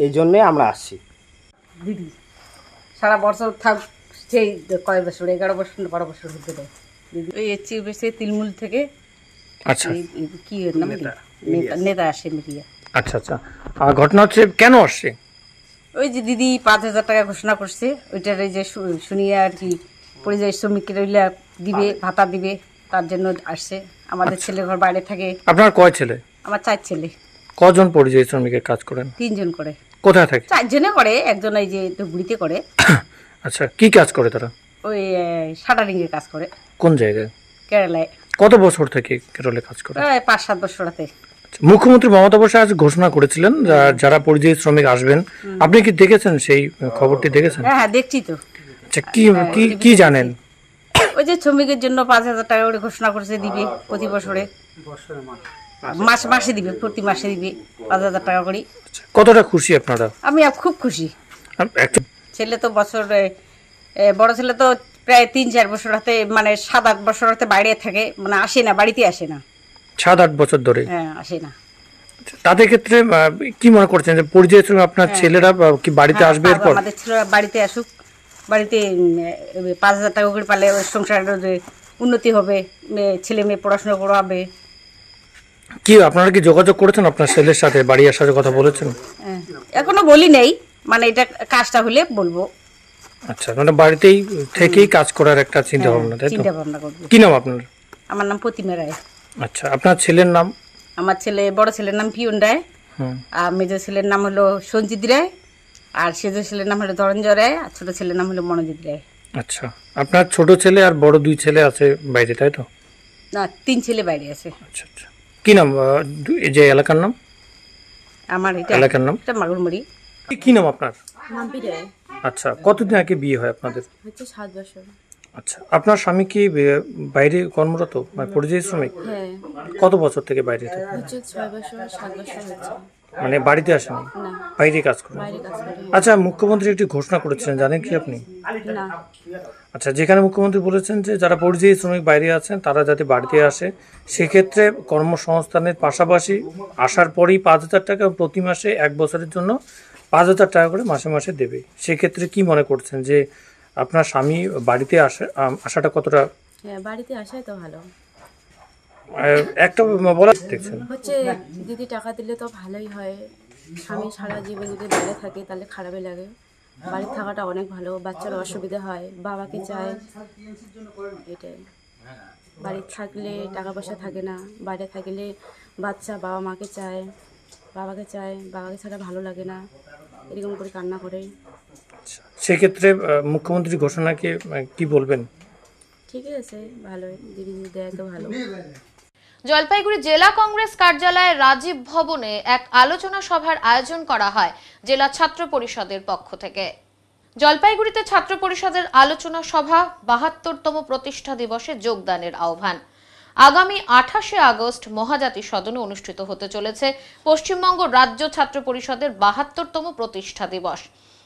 এই জন্যে আমরা আসছি। দিদি সারা বছর থাক, সেই কয় বছর, 11 বছর 12 বছর হতে দেয় দিদি। ওই এসছি বেশি তিলমুল থেকে। আচ্ছা, কি নাম নেতা আসে মিডিয়া। আচ্ছা আচ্ছা, ঘটনা হচ্ছে কেন আসছে? ওই যে দিদি 5,000 টাকা ঘোষণা করছে, ওইটার এই যে শুনিয়ে আর কি পরিযায়ী শ্রমিকেরা দিবে, ভাতা দিবে, তার জন্য আসছে। আমাদের ছেলে ঘর বাইরে থাকে। আপনার কয় ছেলে? আমার 4 ছেলে। কজন পরিযায়ী শ্রমিকের কাজ করেন? 3 জন করে। কোথায় থাকে? 4 জনে করে, একজন এই যে বুড়িতে করে। আচ্ছা, কি কাজ করে তারা? ওই শাটারিং এর কাজ করে। কোন জায়গায়? কেরালায়। কত বছর থেকে কেরলে কাজ করে? 5-7 বছর হাতে। মুখ্যমন্ত্রী মমতা বন্দ্যোপাধ্যায় আজ ঘোষণা করেছিলেন যারা পরিযায়ী শ্রমিক আসবেন, আপনি কি দেখেছেন সেই খবরটি? দেখেছেন? হ্যাঁ, দেখছি তো। আচ্ছা, কি জানেন? ওই যে শ্রমিকের জন্য 5,000 টাকা করে ঘোষণা করেছে, দিবে প্রতি বছরে, মাসে দিবে, প্রতি মাসে দিবে 5,000 টাকা করে। কতটা খুশি আপনারা? আমি খুব খুশি। ছেলে তো বড় ছেলে তো প্রায় 3-4 বছর হাতে, মানে 7-8 বছর হাতে বাইরে থাকে, মানে আসে না, বাড়িতে আসে না 7-8 বছর ধরে। হ্যাঁ, আসে না। তাদের ক্ষেত্রে কি মনে করছেন যে পরিযায়ী শ্রমিক আপনার ছেলেরা কি বাড়িতে আসবে? এরপর আমাদের ছেলেরা বাড়িতে আসুক, বাড়িতে 5,000 টাকা করে পালে সংসারের উন্নতি হবে, ছেলে মেয়ে পড়াশোনা করাবে। কি আপনারা কি যোগাযোগ করেছেন আপনার ছেলের সাথে, বাড়ি আসার কথা বলেছেন? এখনো বলি নেই, মানে এটা কাজটা হলে বলবো। আচ্ছা, মানে বাড়িতেই থেকেই কাজ করার একটা চিন্তা ভাবনা, তাই তো? চিন্তা ভাবনা করব। কি নাম আপনার? আমার নাম প্রতিমা রায়। আচ্ছা, আপনার ছেলের নাম? আমার বড় ছেলের নাম পিয়ন রায়, আর মেজর ছেলের নাম হলো সঞ্জিত রায়, আর সেজ ছেলের নাম হলো ধরঞ্জয় রায়, আর ছোট ছেলের নাম হলো মনোজিৎ রায়। আচ্ছা, আপনার ছোট ছেলে আর বড় 2 ছেলে আছে বাইরে, তাই তো? না, 3 ছেলে বাইরে আছে। আচ্ছা আচ্ছা, কি নাম এই যে এলাকার নাম? আমার এলাকার নাম এটা মাগুরমুড়ি। কি নাম আপনার? মাম্পি রায়। আচ্ছা, কতদিন আগে বিয়ে হয় আপনাদের? হচ্ছে 7 বছর। আচ্ছা, আপনার স্বামী কি বাইরে কর্মরত, মানে পরিযায়ী শ্রমিক? হ্যাঁ। কত বছর থেকে বাইরে থাকে? হচ্ছে 6 বছর 7 বছর হচ্ছে। মানে বাড়িতে আসেন না, বাইরে কাজ করেন? বাইরে কাজ করে। আচ্ছা, মুখ্যমন্ত্রী একটি ঘোষণা করেছিলেন, জানেন কি আপনি? না। আচ্ছা, যেখানে মুখ্যমন্ত্রী বলেছেন যে যারা পরিযায়ী শ্রমিক বাইরে আছেন তারা যাতে বাড়িতে আসে, সেক্ষেত্রে কর্মসংস্থানের পাশাপাশি আসার পরেই 5,000 টাকা প্রতি মাসে 1 বছরের জন্য 5,000 টাকা করে মাসে মাসে দেবে। সেক্ষেত্রে কি মনে করছেন যে আপনার স্বামী বাড়িতে আসাটা কতটা? হ্যাঁ, বাড়িতে আসাই তো ভালো। একটা বলা দেখছেন হচ্ছে দিদি টাকা দিলে তো ভালোই হয়, স্বামী সারা জীবন যদি বাইরে থাকে তাহলে খারাপই লাগে। বাড়ির থাকাটা অনেক ভালো, বাচ্চার অসুবিধা হয়, বাবাকে চায়, এটাই। বাড়িতে থাকলে টাকা পয়সা থাকে না, বাইরে থাকলে বাচ্চা বাবা মাকে চায়, বাবাকে ছাড়া ভালো লাগে না, এরকম করে কান্না করে। সেক্ষেত্রে মুখ্যমন্ত্রী ঘোষণাকে কি বলবেন? ঠিক আছে, ভালোই, দিদি দেয় তো ভালো। জলপাইগুড়ি জেলা কংগ্রেস কার্যালয়ে রাজীব ভবনে এক আলোচনা সভার আয়োজন করা হয় জেলা ছাত্র পরিষদের পক্ষ থেকে। জলপাইগুড়িতে ছাত্র পরিষদের আলোচনা সভা ৭২তম প্রতিষ্ঠা দিবসে যোগদানের আহ্বান। আগামী 28শে আগস্ট মহাজাতি সদনে অনুষ্ঠিত হতে চলেছে পশ্চিমবঙ্গ রাজ্য ছাত্র পরিষদের ৭২তম প্রতিষ্ঠা দিবস।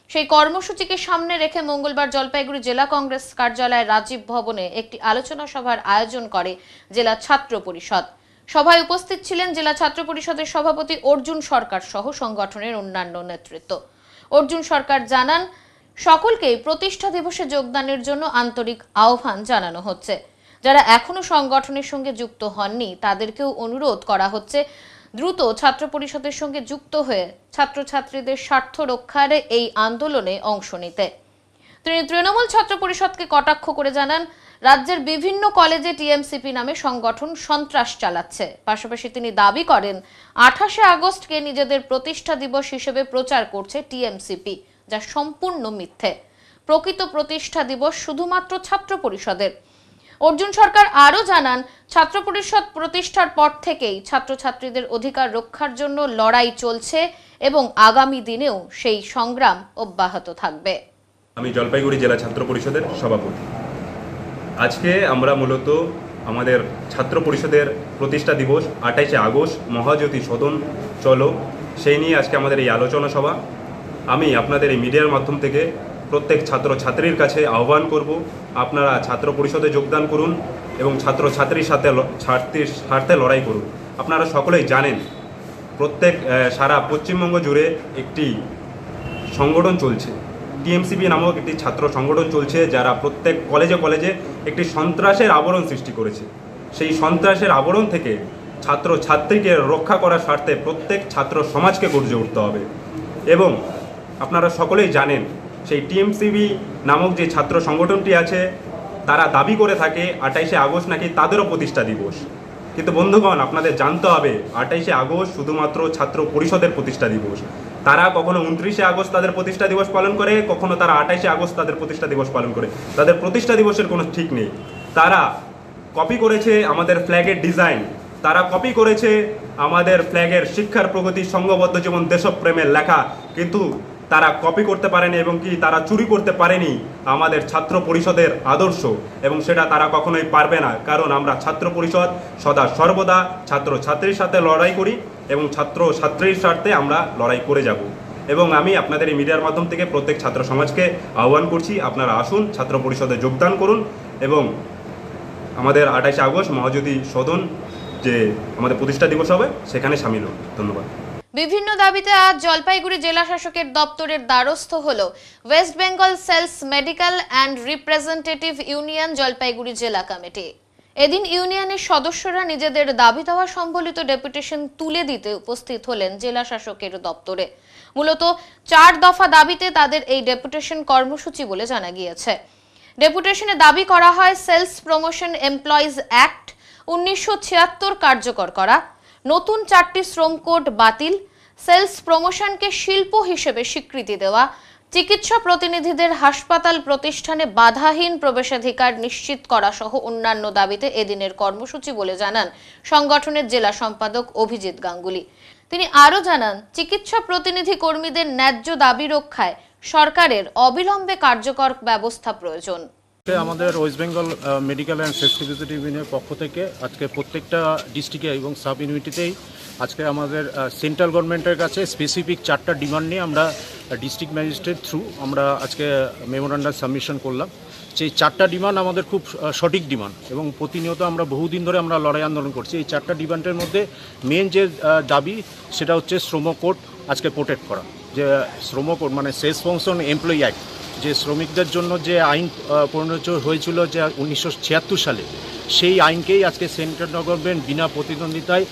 সেই কর্মসূচিকে সামনে রেখে মঙ্গলবার জলপাইগুড়ি জেলা কংগ্রেস কার্যালয়ে রাজীব ভবনে একটি আলোচনা সভার আয়োজন করে জেলা ছাত্র পরিষদ। সভায় উপস্থিত ছিলেন জেলা ছাত্র পরিষদের সভাপতি অর্জুন সরকার সহ সংগঠনের অন্যান্য নেতৃত্ব। অর্জুন সরকার জানান, সকলকেই প্রতিষ্ঠা দিবসে যোগদানের জন্য আন্তরিক আহ্বান জানানো হচ্ছে। যারা এখনো সংগঠনের সঙ্গে যুক্ত হননি তাদেরকেও অনুরোধ করা হচ্ছে দ্রুত ছাত্র পরিষদের সঙ্গে যুক্ত হয়ে ছাত্রছাত্রীদের স্বার্থ রক্ষার এই আন্দোলনে অংশ নিতে। তিনি তৃণমূল ছাত্র পরিষদকে কটাক্ষ করে জানান, রাজ্যের বিভিন্ন কলেজে টিএমসিপি নামে সংগঠন সন্ত্রাস চালাচ্ছে। পাশাপাশি তিনি দাবি করেন 28শে আগস্টকে নিজেদের প্রতিষ্ঠা দিবস হিসেবে প্রচার করছে টিএমসিপি, যা সম্পূর্ণ মিথ্যে। প্রকৃত প্রতিষ্ঠা দিবস শুধুমাত্র ছাত্র পরিষদের। অর্জুন সরকার আরও জানান, ছাত্র পরিষদ প্রতিষ্ঠার পর থেকেই ছাত্রছাত্রীদের অধিকার রক্ষার জন্য লড়াই চলছে এবং আগামী দিনেও সেই সংগ্রাম অব্যাহত থাকবে। আমি জলপাইগুড়ি জেলা ছাত্র পরিষদের সভাপতি। আজকে আমরা মূলত আমাদের ছাত্র পরিষদের প্রতিষ্ঠা দিবস 28শে আগস্ট মহাজ্যোতি সদন চলো সেই নিয়ে আজকে আমাদের এই আলোচনা সভা। আমি আপনাদের এই মিডিয়ার মাধ্যম থেকে প্রত্যেক ছাত্রছাত্রীর কাছে আহ্বান করব, আপনারা ছাত্র পরিষদে যোগদান করুন এবং ছাত্রছাত্রীর স্বার্থে লড়াই করুন। আপনারা সকলেই জানেন প্রত্যেক সারা পশ্চিমবঙ্গ জুড়ে একটি সংগঠন চলছে, টিএমসিপি নামক একটি ছাত্র সংগঠন চলছে, যারা প্রত্যেক কলেজে কলেজে একটি সন্ত্রাসের আবরণ সৃষ্টি করেছে। সেই সন্ত্রাসের আবরণ থেকে ছাত্রছাত্রীকে রক্ষা করার স্বার্থে প্রত্যেক ছাত্র সমাজকে গর্জে উঠতে হবে। এবং আপনারা সকলেই জানেন সেই টিএমসিপি নামক যে ছাত্র সংগঠনটি আছে তারা দাবি করে থাকে 28শে আগস্ট নাকি তাদেরও প্রতিষ্ঠা দিবস। কিন্তু বন্ধুগণ, আপনাদের জানতে হবে 28শে আগস্ট শুধুমাত্র ছাত্র পরিষদের প্রতিষ্ঠা দিবস। তারা কখনো 29শে আগস্ট তাদের প্রতিষ্ঠা দিবস পালন করে, কখনো তারা 28শে আগস্ট তাদের প্রতিষ্ঠা দিবস পালন করে। তাদের প্রতিষ্ঠা দিবসের কোনো ঠিক নেই। তারা কপি করেছে আমাদের ফ্ল্যাগের ডিজাইন, তারা কপি করেছে আমাদের ফ্ল্যাগের শিক্ষার প্রগতি, সংঘবদ্ধ জীবন, দেশপ্রেমের লেখা, কিন্তু তারা কপি করতে পারেনি এবং কি তারা চুরি করতে পারেনি আমাদের ছাত্র পরিষদের আদর্শ, এবং সেটা তারা কখনোই পারবে না। কারণ আমরা ছাত্র পরিষদ সদা সর্বদা ছাত্রছাত্রীর সাথে লড়াই করি এবং ছাত্রছাত্রীর স্বার্থে আমরা লড়াই করে যাব। এবং আমি আপনাদের এই মিডিয়ার মাধ্যম থেকে প্রত্যেক ছাত্র সমাজকে আহ্বান করছি, আপনারা আসুন, ছাত্র পরিষদে যোগদান করুন এবং আমাদের 28শে আগস্ট মহাজ্যোতি সদন যে আমাদের প্রতিষ্ঠা দিবস হবে সেখানে সামিল হন। ধন্যবাদ। বিভিন্ন দাবিতে আজ জলপাইগুড়ি জেলা শাসকের দপ্তরের দ্বারস্থ হল West Bengal sales medical and representative union Jalpaiguri জেলা কমিটি। এদিন ইউনিয়নের সদস্যরা নিজেদের দাবি দেওয়া সম্বলিত ডেপুটেশন তুলে দিতে উপস্থিত হলেন জেলা শাসকের দপ্তরে। মূলত 4 দফা দাবিতে তাদের এই ডেপুটেশন কর্মসূচি বলে জানা গিয়েছে। ডেপুটেশনে দাবি করা হয় সেলস প্রমোশন এমপ্লয়িজ অ্যাক্ট 1976 কার্যকর করা, নতুন 4টি শ্রম কোড বাতিল, সেলস প্রমোশনকে শিল্প হিসেবে স্বীকৃতি দেওয়া, চিকিৎসা প্রতিনিধিদের হাসপাতাল প্রতিষ্ঠানে বাধাহীন প্রবেশাধিকার নিশ্চিত করা সহ অন্যান্য দাবিতে এদিনের কর্মসূচি বলে জানান সংগঠনের জেলা সম্পাদক অভিজিৎ গাঙ্গুলি। তিনি আরও জানান, চিকিৎসা প্রতিনিধি কর্মীদের ন্যায্য দাবি রক্ষায় সরকারের অবিলম্বে কার্যকর ব্যবস্থা প্রয়োজন। আমাদের West Bengal medical and sales representative ইউনিয়নের পক্ষ থেকে আজকে প্রত্যেকটা ডিস্ট্রিক্টে এবং সাব ইউনিটিতেই আজকে আমাদের সেন্ট্রাল গভর্নমেন্টের কাছে স্পেসিফিক 4টা ডিমান্ড নিয়ে আমরা ডিস্ট্রিক্ট ম্যাজিস্ট্রেট থ্রু আমরা আজকে মেমোরান্ডাম সাবমিশন করলাম। সেই 4টা ডিমান্ড আমাদের খুব সঠিক ডিমান্ড এবং প্রতিনিয়ত আমরা বহুদিন ধরে আমরা লড়াই আন্দোলন করছি। এই 4টা ডিমান্ডের মধ্যে মেন যে দাবি সেটা হচ্ছে শ্রম কোড আজকে প্রোটেক্ট করা। যে শ্রম কোড মানে সেলস প্রমোশন এমপ্লয়ি অ্যাক্ট, যে শ্রমিকদের জন্য যে আইন প্রণয়ন হয়েছিল যে 1976 সালে, সেই আইনকেই আজকে সেন্ট্রাল গভর্নমেন্ট বিনা প্রতিদ্বন্দ্বিতায়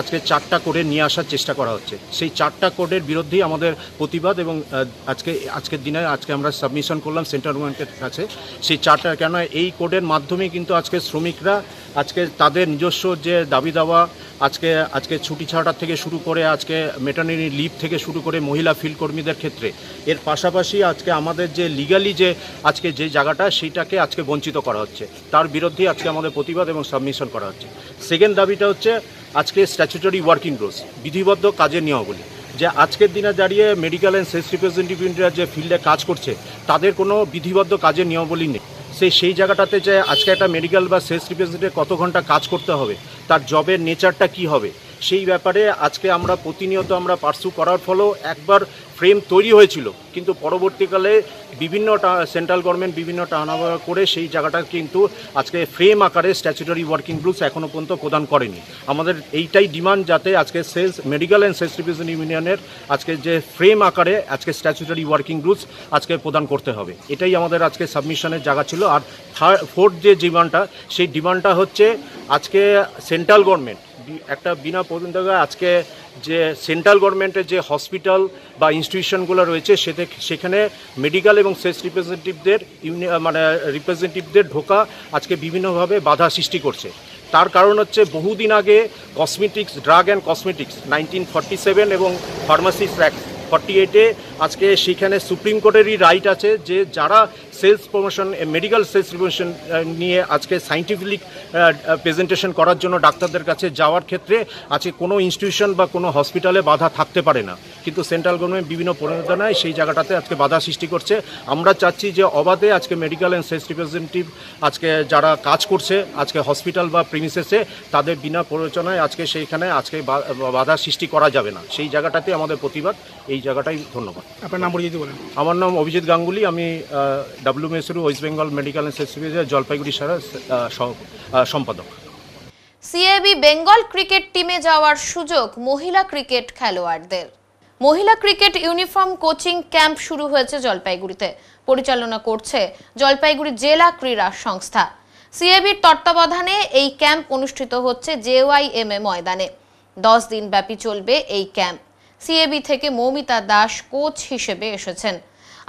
আজকে 4টা কোডে নিয়ে আসার চেষ্টা করা হচ্ছে। সেই 4টা কোডের বিরুদ্ধেই আমাদের প্রতিবাদ এবং আজকের দিনে আমরা সাবমিশন করলাম সেন্ট্রাল গভর্নমেন্টের কাছে। সেই 4টা কেন এই কোডের মাধ্যমে কিন্তু আজকে শ্রমিকরা আজকে তাদের নিজস্ব যে দাবি দাওয়া আজকে ছুটি ছাড়ার থেকে শুরু করে আজকে মেটার্নিটি লিভ থেকে শুরু করে মহিলা ফিল্ড কর্মীদের ক্ষেত্রে, এর পাশাপাশি আজকে আমাদের যে লিগালি যে আজকে যে জায়গাটা সেইটাকে আজকে বঞ্চিত করা হচ্ছে, তার বিরুদ্ধে আজকে আমাদের প্রতিবাদ এবং সাবমিশন করা হচ্ছে। সেকেন্ড দাবিটা হচ্ছে আজকে স্ট্যাচুটরি ওয়ার্কিং রুলস, বিধিবদ্ধ কাজের নিয়মাবলী, যে আজকের দিনে দাঁড়িয়ে মেডিকেল অ্যান্ড সেলস রিপ্রেজেন্টেটিভ ইউনিটরা যে ফিল্ডে কাজ করছে তাদের কোনো বিধিবদ্ধ কাজের নিয়মাবলী নেই। সেই জায়গাটাতে যে আজকে একটা মেডিকেল বা সেলস রিপ্রেজেন্টেটিভ কত ঘন্টা কাজ করতে হবে, তার জবের নেচারটা কি হবে, সেই ব্যাপারে আজকে আমরা প্রতিনিয়ত আমরা পার্সু করার ফলেও একবার ফ্রেম তৈরি হয়েছিল, কিন্তু পরবর্তীকালে বিভিন্ন সেন্ট্রাল গভর্নমেন্ট বিভিন্ন টানাভাড়া করে সেই জায়গাটা কিন্তু আজকে ফ্রেম আকারে স্ট্যাচুটরি ওয়ার্কিং রুলস এখনও পর্যন্ত প্রদান করেনি। আমাদের এইটাই ডিমান্ড যাতে আজকে sales medical and sales representative ইউনিয়নের আজকে যে ফ্রেম আকারে আজকে স্ট্যাচুটরি ওয়ার্কিং রুলস আজকে প্রদান করতে হবে, এটাই আমাদের আজকে সাবমিশনের জায়গা ছিল। আর ফোর্থ যে ডিমান্ডটা, সেই ডিমান্ডটা হচ্ছে আজকে সেন্ট্রাল গভর্নমেন্ট একটা বিনা প্রতিদ্বন্দ্বিতায় আজকে যে সেন্ট্রাল গভর্নমেন্টের যে হসপিটাল বা ইনস্টিটিউশনগুলো রয়েছে সেখানে মেডিকেল এবং সেলস রিপ্রেজেন্টেটিভদের ঢোকা আজকে বিভিন্নভাবে বাধা সৃষ্টি করছে। তার কারণ হচ্ছে বহুদিন আগে কসমেটিক্স ড্রাগ অ্যান্ড কসমেটিক্স 1947 এবং ফার্মাসিস অ্যাক্ট 48-এ আজকে সেখানে সুপ্রিম কোর্টেরই রাইট আছে যে যারা sales promotion medical sales promotion নিয়ে আজকে সাইন্টিফিক প্রেজেন্টেশন করার জন্য ডাক্তারদের কাছে যাওয়ার ক্ষেত্রে আজকে কোনো ইনস্টিটিউশন বা কোনো হসপিটালে বাধা থাকতে পারে না, কিন্তু সেন্ট্রাল গভর্নমেন্ট বিভিন্ন প্রণোদনায় সেই জায়গাটাতে আজকে বাধা সৃষ্টি করছে। আমরা চাচ্ছি যে অবাধে আজকে মেডিকেল অ্যান্ড সেলস রিপ্রেজেন্টেটিভ আজকে যারা কাজ করছে আজকে হসপিটাল বা প্রিমিসেসে তাদের বিনা প্ররোচনায় আজকে সেইখানে আজকে বাধা সৃষ্টি করা যাবে না, সেই জায়গাটাতে আমাদের প্রতিবাদ। এই জায়গাটাই ধন্যবাদ। আপনার নাম পরিচিতি বলেন। আমার নাম অভিজিৎ গাঙ্গুলি, আমি WMSRU West Bengal medical and sales representative Jalpaiguri শহরের সম্পাদক। সিএবি বেঙ্গল ক্রিকেট টিমে যাওয়ার সুযোগ মহিলা ক্রিকেট খেলোয়াড়দের। মহিলা ক্রিকেট ইউনিফর্ম কোচিং ক্যাম্প শুরু হয়েছে জলপাইগুড়িতে। পরিচালনা করছে জলপাইগুড়ি জেলা ক্রীড়া সংস্থা। সিএবির তত্ত্বাবধানে এই ক্যাম্প অনুষ্ঠিত হচ্ছে JYMA ময়দানে। 10 দিন ব্যাপী চলবে এই ক্যাম্প। সিএবি থেকে মৌমিতা দাস কোচ হিসেবে এসেছেন।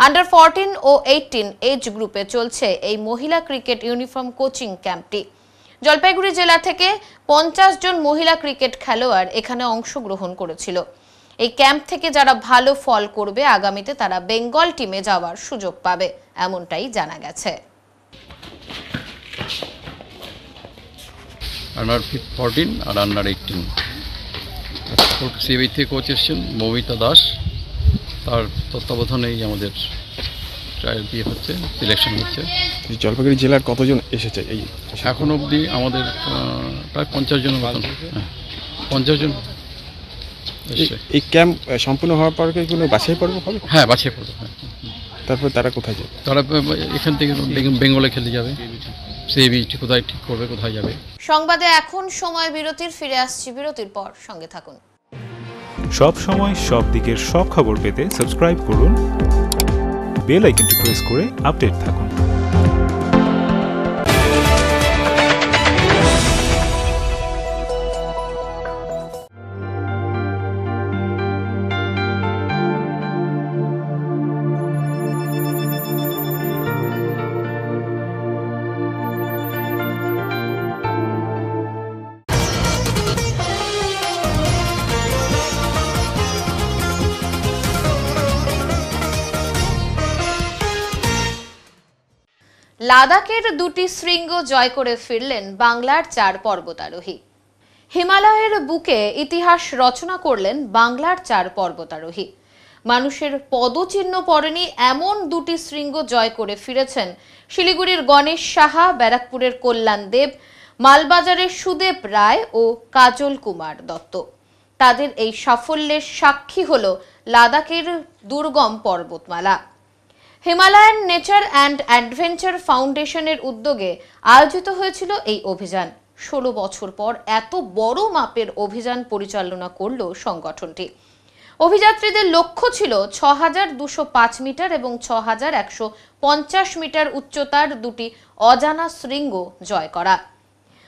আন্ডার 14 ও 18 এজ গ্রুপে চলছে এই মহিলা ক্রিকেট ইউনিফর্ম কোচিং ক্যাম্পটি। জলপাইগুড়ি জেলা থেকে 50 জন মহিলা ক্রিকেট খেলোয়াড় এখানে অংশগ্রহণ করেছিল। এই ক্যাম্প থেকে যারা ভালো ফল করবে আগামীতে তারা বেঙ্গল টিমে যাওয়ার সুযোগ পাবে, এমনটাই জানা গেছে। আন্ডার 14 আর আন্ডার 18 সিএবি থেকে কোচ এসছেন মৌমিতা দাস, তার তত্ত্বাবধানেই আমাদের ট্রায়াল দিয়ে হচ্ছে, সিলেকশন হচ্ছে। জলপাইগুড়ি জেলার কতজন এসেছে এই এখন অবধি? আমাদের প্রায় 50 জনের মতন। 50 জন এসছে। এই ক্যাম্প সম্পূর্ণ হওয়ার পর কি কোনো বাছাই পর্ব হবে? হ্যাঁ, বাছাই পর্ব। হ্যাঁ, তারপর তারা কোথায় যাবে? তারা এখান থেকে বেঙ্গলে খেলতে যাবে। সিএবি কোথায় ঠিক করবে, কোথায় যাবে। সংবাদে এখন সময় বিরতির, ফিরে আসছি বিরতির পর, সঙ্গে থাকুন। সব সময় সব দিকের সব খবর পেতে সাবস্ক্রাইব করুন, বেল আইকনটি প্রেস করে আপডেট থাকুন। লাদাখের 2টি শৃঙ্গ জয় করে ফিরলেন বাংলার 4 পর্বতারোহী। হিমালয়ের বুকে ইতিহাস রচনা করলেন বাংলার 4 পর্বতারোহী। মানুষের পদচিহ্ন পড়েনি এমন 2টি শৃঙ্গ জয় করে ফিরেছেন শিলিগুড়ির গণেশ সাহা, ব্যারাকপুরের কল্যাণ দেব, মালবাজারের সুদেব রায় ও কাজল কুমার দত্ত। তাদের এই সাফল্যের সাক্ষী হল লাদাখের দুর্গম পর্বতমালা। হিমালয়ান নেচার অ্যান্ড অ্যাডভেঞ্চার ফাউন্ডেশনের উদ্যোগে আয়োজিত হয়েছিল এই অভিযান। 16 বছর পর এত বড় মাপের অভিযান পরিচালনা করল সংগঠনটি। অভিযাত্রীদের লক্ষ্য ছিল 6205 মিটার এবং 6150 মিটার উচ্চতার 2টি অজানা শৃঙ্গ জয় করা।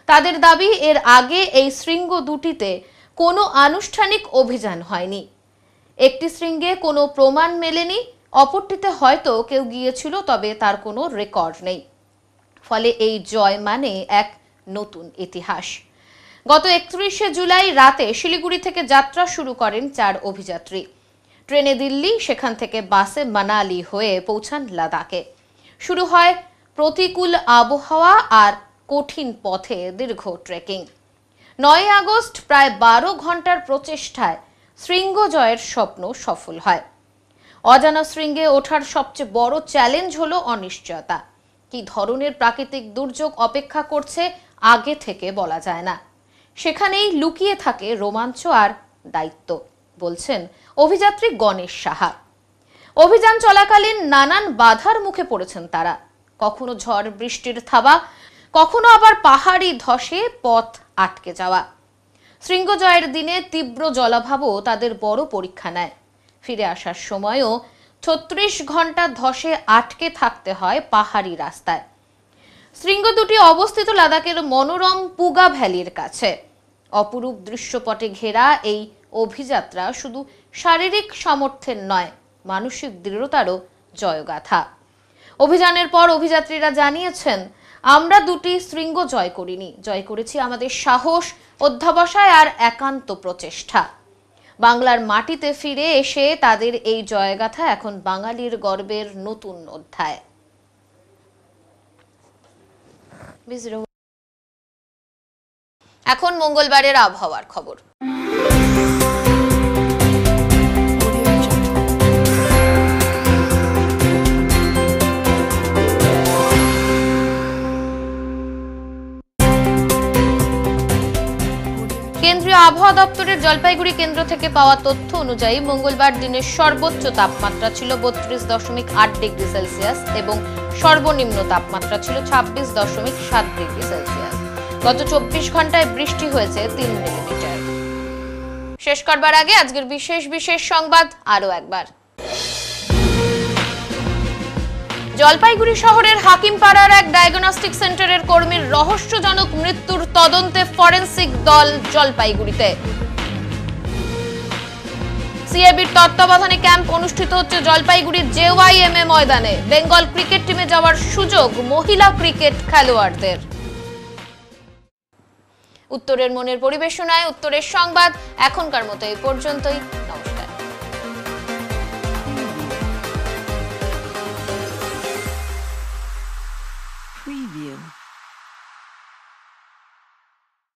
তাদের দাবি, এর আগে এই শৃঙ্গ দুটিতে কোনো আনুষ্ঠানিক অভিযান হয়নি। একটি শৃঙ্গে কোনো প্রমাণ মেলেনি, অপরটিতে হয়তো কেউ গিয়েছিল, তবে তার কোনো রেকর্ড নেই। ফলে এই জয় মানে এক নতুন ইতিহাস। গত 31শে জুলাই রাতে শিলিগুড়ি থেকে যাত্রা শুরু করেন 4 অভিযাত্রী। ট্রেনে দিল্লি, সেখান থেকে বাসে মানালি হয়ে পৌঁছান লাদাখে। শুরু হয় প্রতিকূল আবহাওয়া আর কঠিন পথে দীর্ঘ ট্রেকিং। 9 আগস্ট প্রায় 12 ঘন্টার প্রচেষ্টায় শৃঙ্গ জয়ের স্বপ্ন সফল হয়। অজানা শৃঙ্গে ওঠার সবচেয়ে বড় চ্যালেঞ্জ হলো অনিশ্চয়তা। কি ধরনের প্রাকৃতিক দুর্যোগ অপেক্ষা করছে আগে থেকে বলা যায় না। সেখানেই লুকিয়ে থাকে রোমাঞ্চ আর দায়িত্ব, বলছেন অভিযাত্রী গণেশ সাহা। অভিযান চলাকালীন নানান বাধার মুখে পড়েছেন তারা, কখনো ঝড় বৃষ্টির থাবা, কখনো আবার পাহাড়ি ধসে পথ আটকে যাওয়া। শৃঙ্গ জয়ের দিনে তীব্র জলাভাবও তাদের বড় পরীক্ষা নেয়। ফিরে আসার সময়ও 36 ঘন্টা ধসে আটকে থাকতে হয় পাহাড়ি রাস্তায়। শৃঙ্গ দুটি অবস্থিত লাদাখের মনোরম পুগা ভ্যালির কাছে। অপরূপ দৃশ্যপটে ঘেরা এই অভিযাত্রা শুধু শারীরিক সামর্থ্যের নয়, মানসিক দৃঢ়তারও জয়গাথা। অভিযানের পর অভিযাত্রীরা জানিয়েছেন, আমরা দুটি শৃঙ্গ জয় করিনি, জয় করেছি আমাদের সাহস, অধ্যবসায় আর একান্ত প্রচেষ্টা। বাংলার মাটিতে ফিরে এসে তাদের এই জয়গাথা এখন বাঙালির গর্বের নতুন অধ্যায়। এখন মঙ্গলবারের আবহাওয়ার খবর। কেন্দ্রীয় আবহাওয়া দপ্তরের জলপাইগুড়ি কেন্দ্র থেকে পাওয়া তথ্য অনুযায়ী মঙ্গলবার দিনের সর্বোচ্চ তাপমাত্রা ছিল 32.8 ডিগ্রি সেলসিয়াস এবং সর্বনিম্ন তাপমাত্রা ছিল 26.7 ডিগ্রি সেলসিয়াস। গত 24 ঘন্টায় বৃষ্টি হয়েছে 3 মিলিমিটার। শেষ করবার আগে আজকের বিশেষ সংবাদ আরো একবার। জলপাইগুড়ি শহরের হাকিমপাড়ার এক ডায়াগনস্টিক সেন্টারের কর্মীর রহস্যজনক মৃত্যুর তদন্তে ফরেনসিক দল জলপাইগুড়িতে। সিএবির তত্ত্বাবধানে ক্যাম্প অনুষ্ঠিত হচ্ছে জলপাইগুড়ির জেওয়াইএমএ ময়দানে। বেঙ্গল ক্রিকেট টিমে যাওয়ার সুযোগ মহিলা ক্রিকেট খেলোয়াড়দের। উত্তরের মনের পরিবেশনায় উত্তরের সংবাদ এখনকার মতো এই পর্যন্তই। নমস্কার।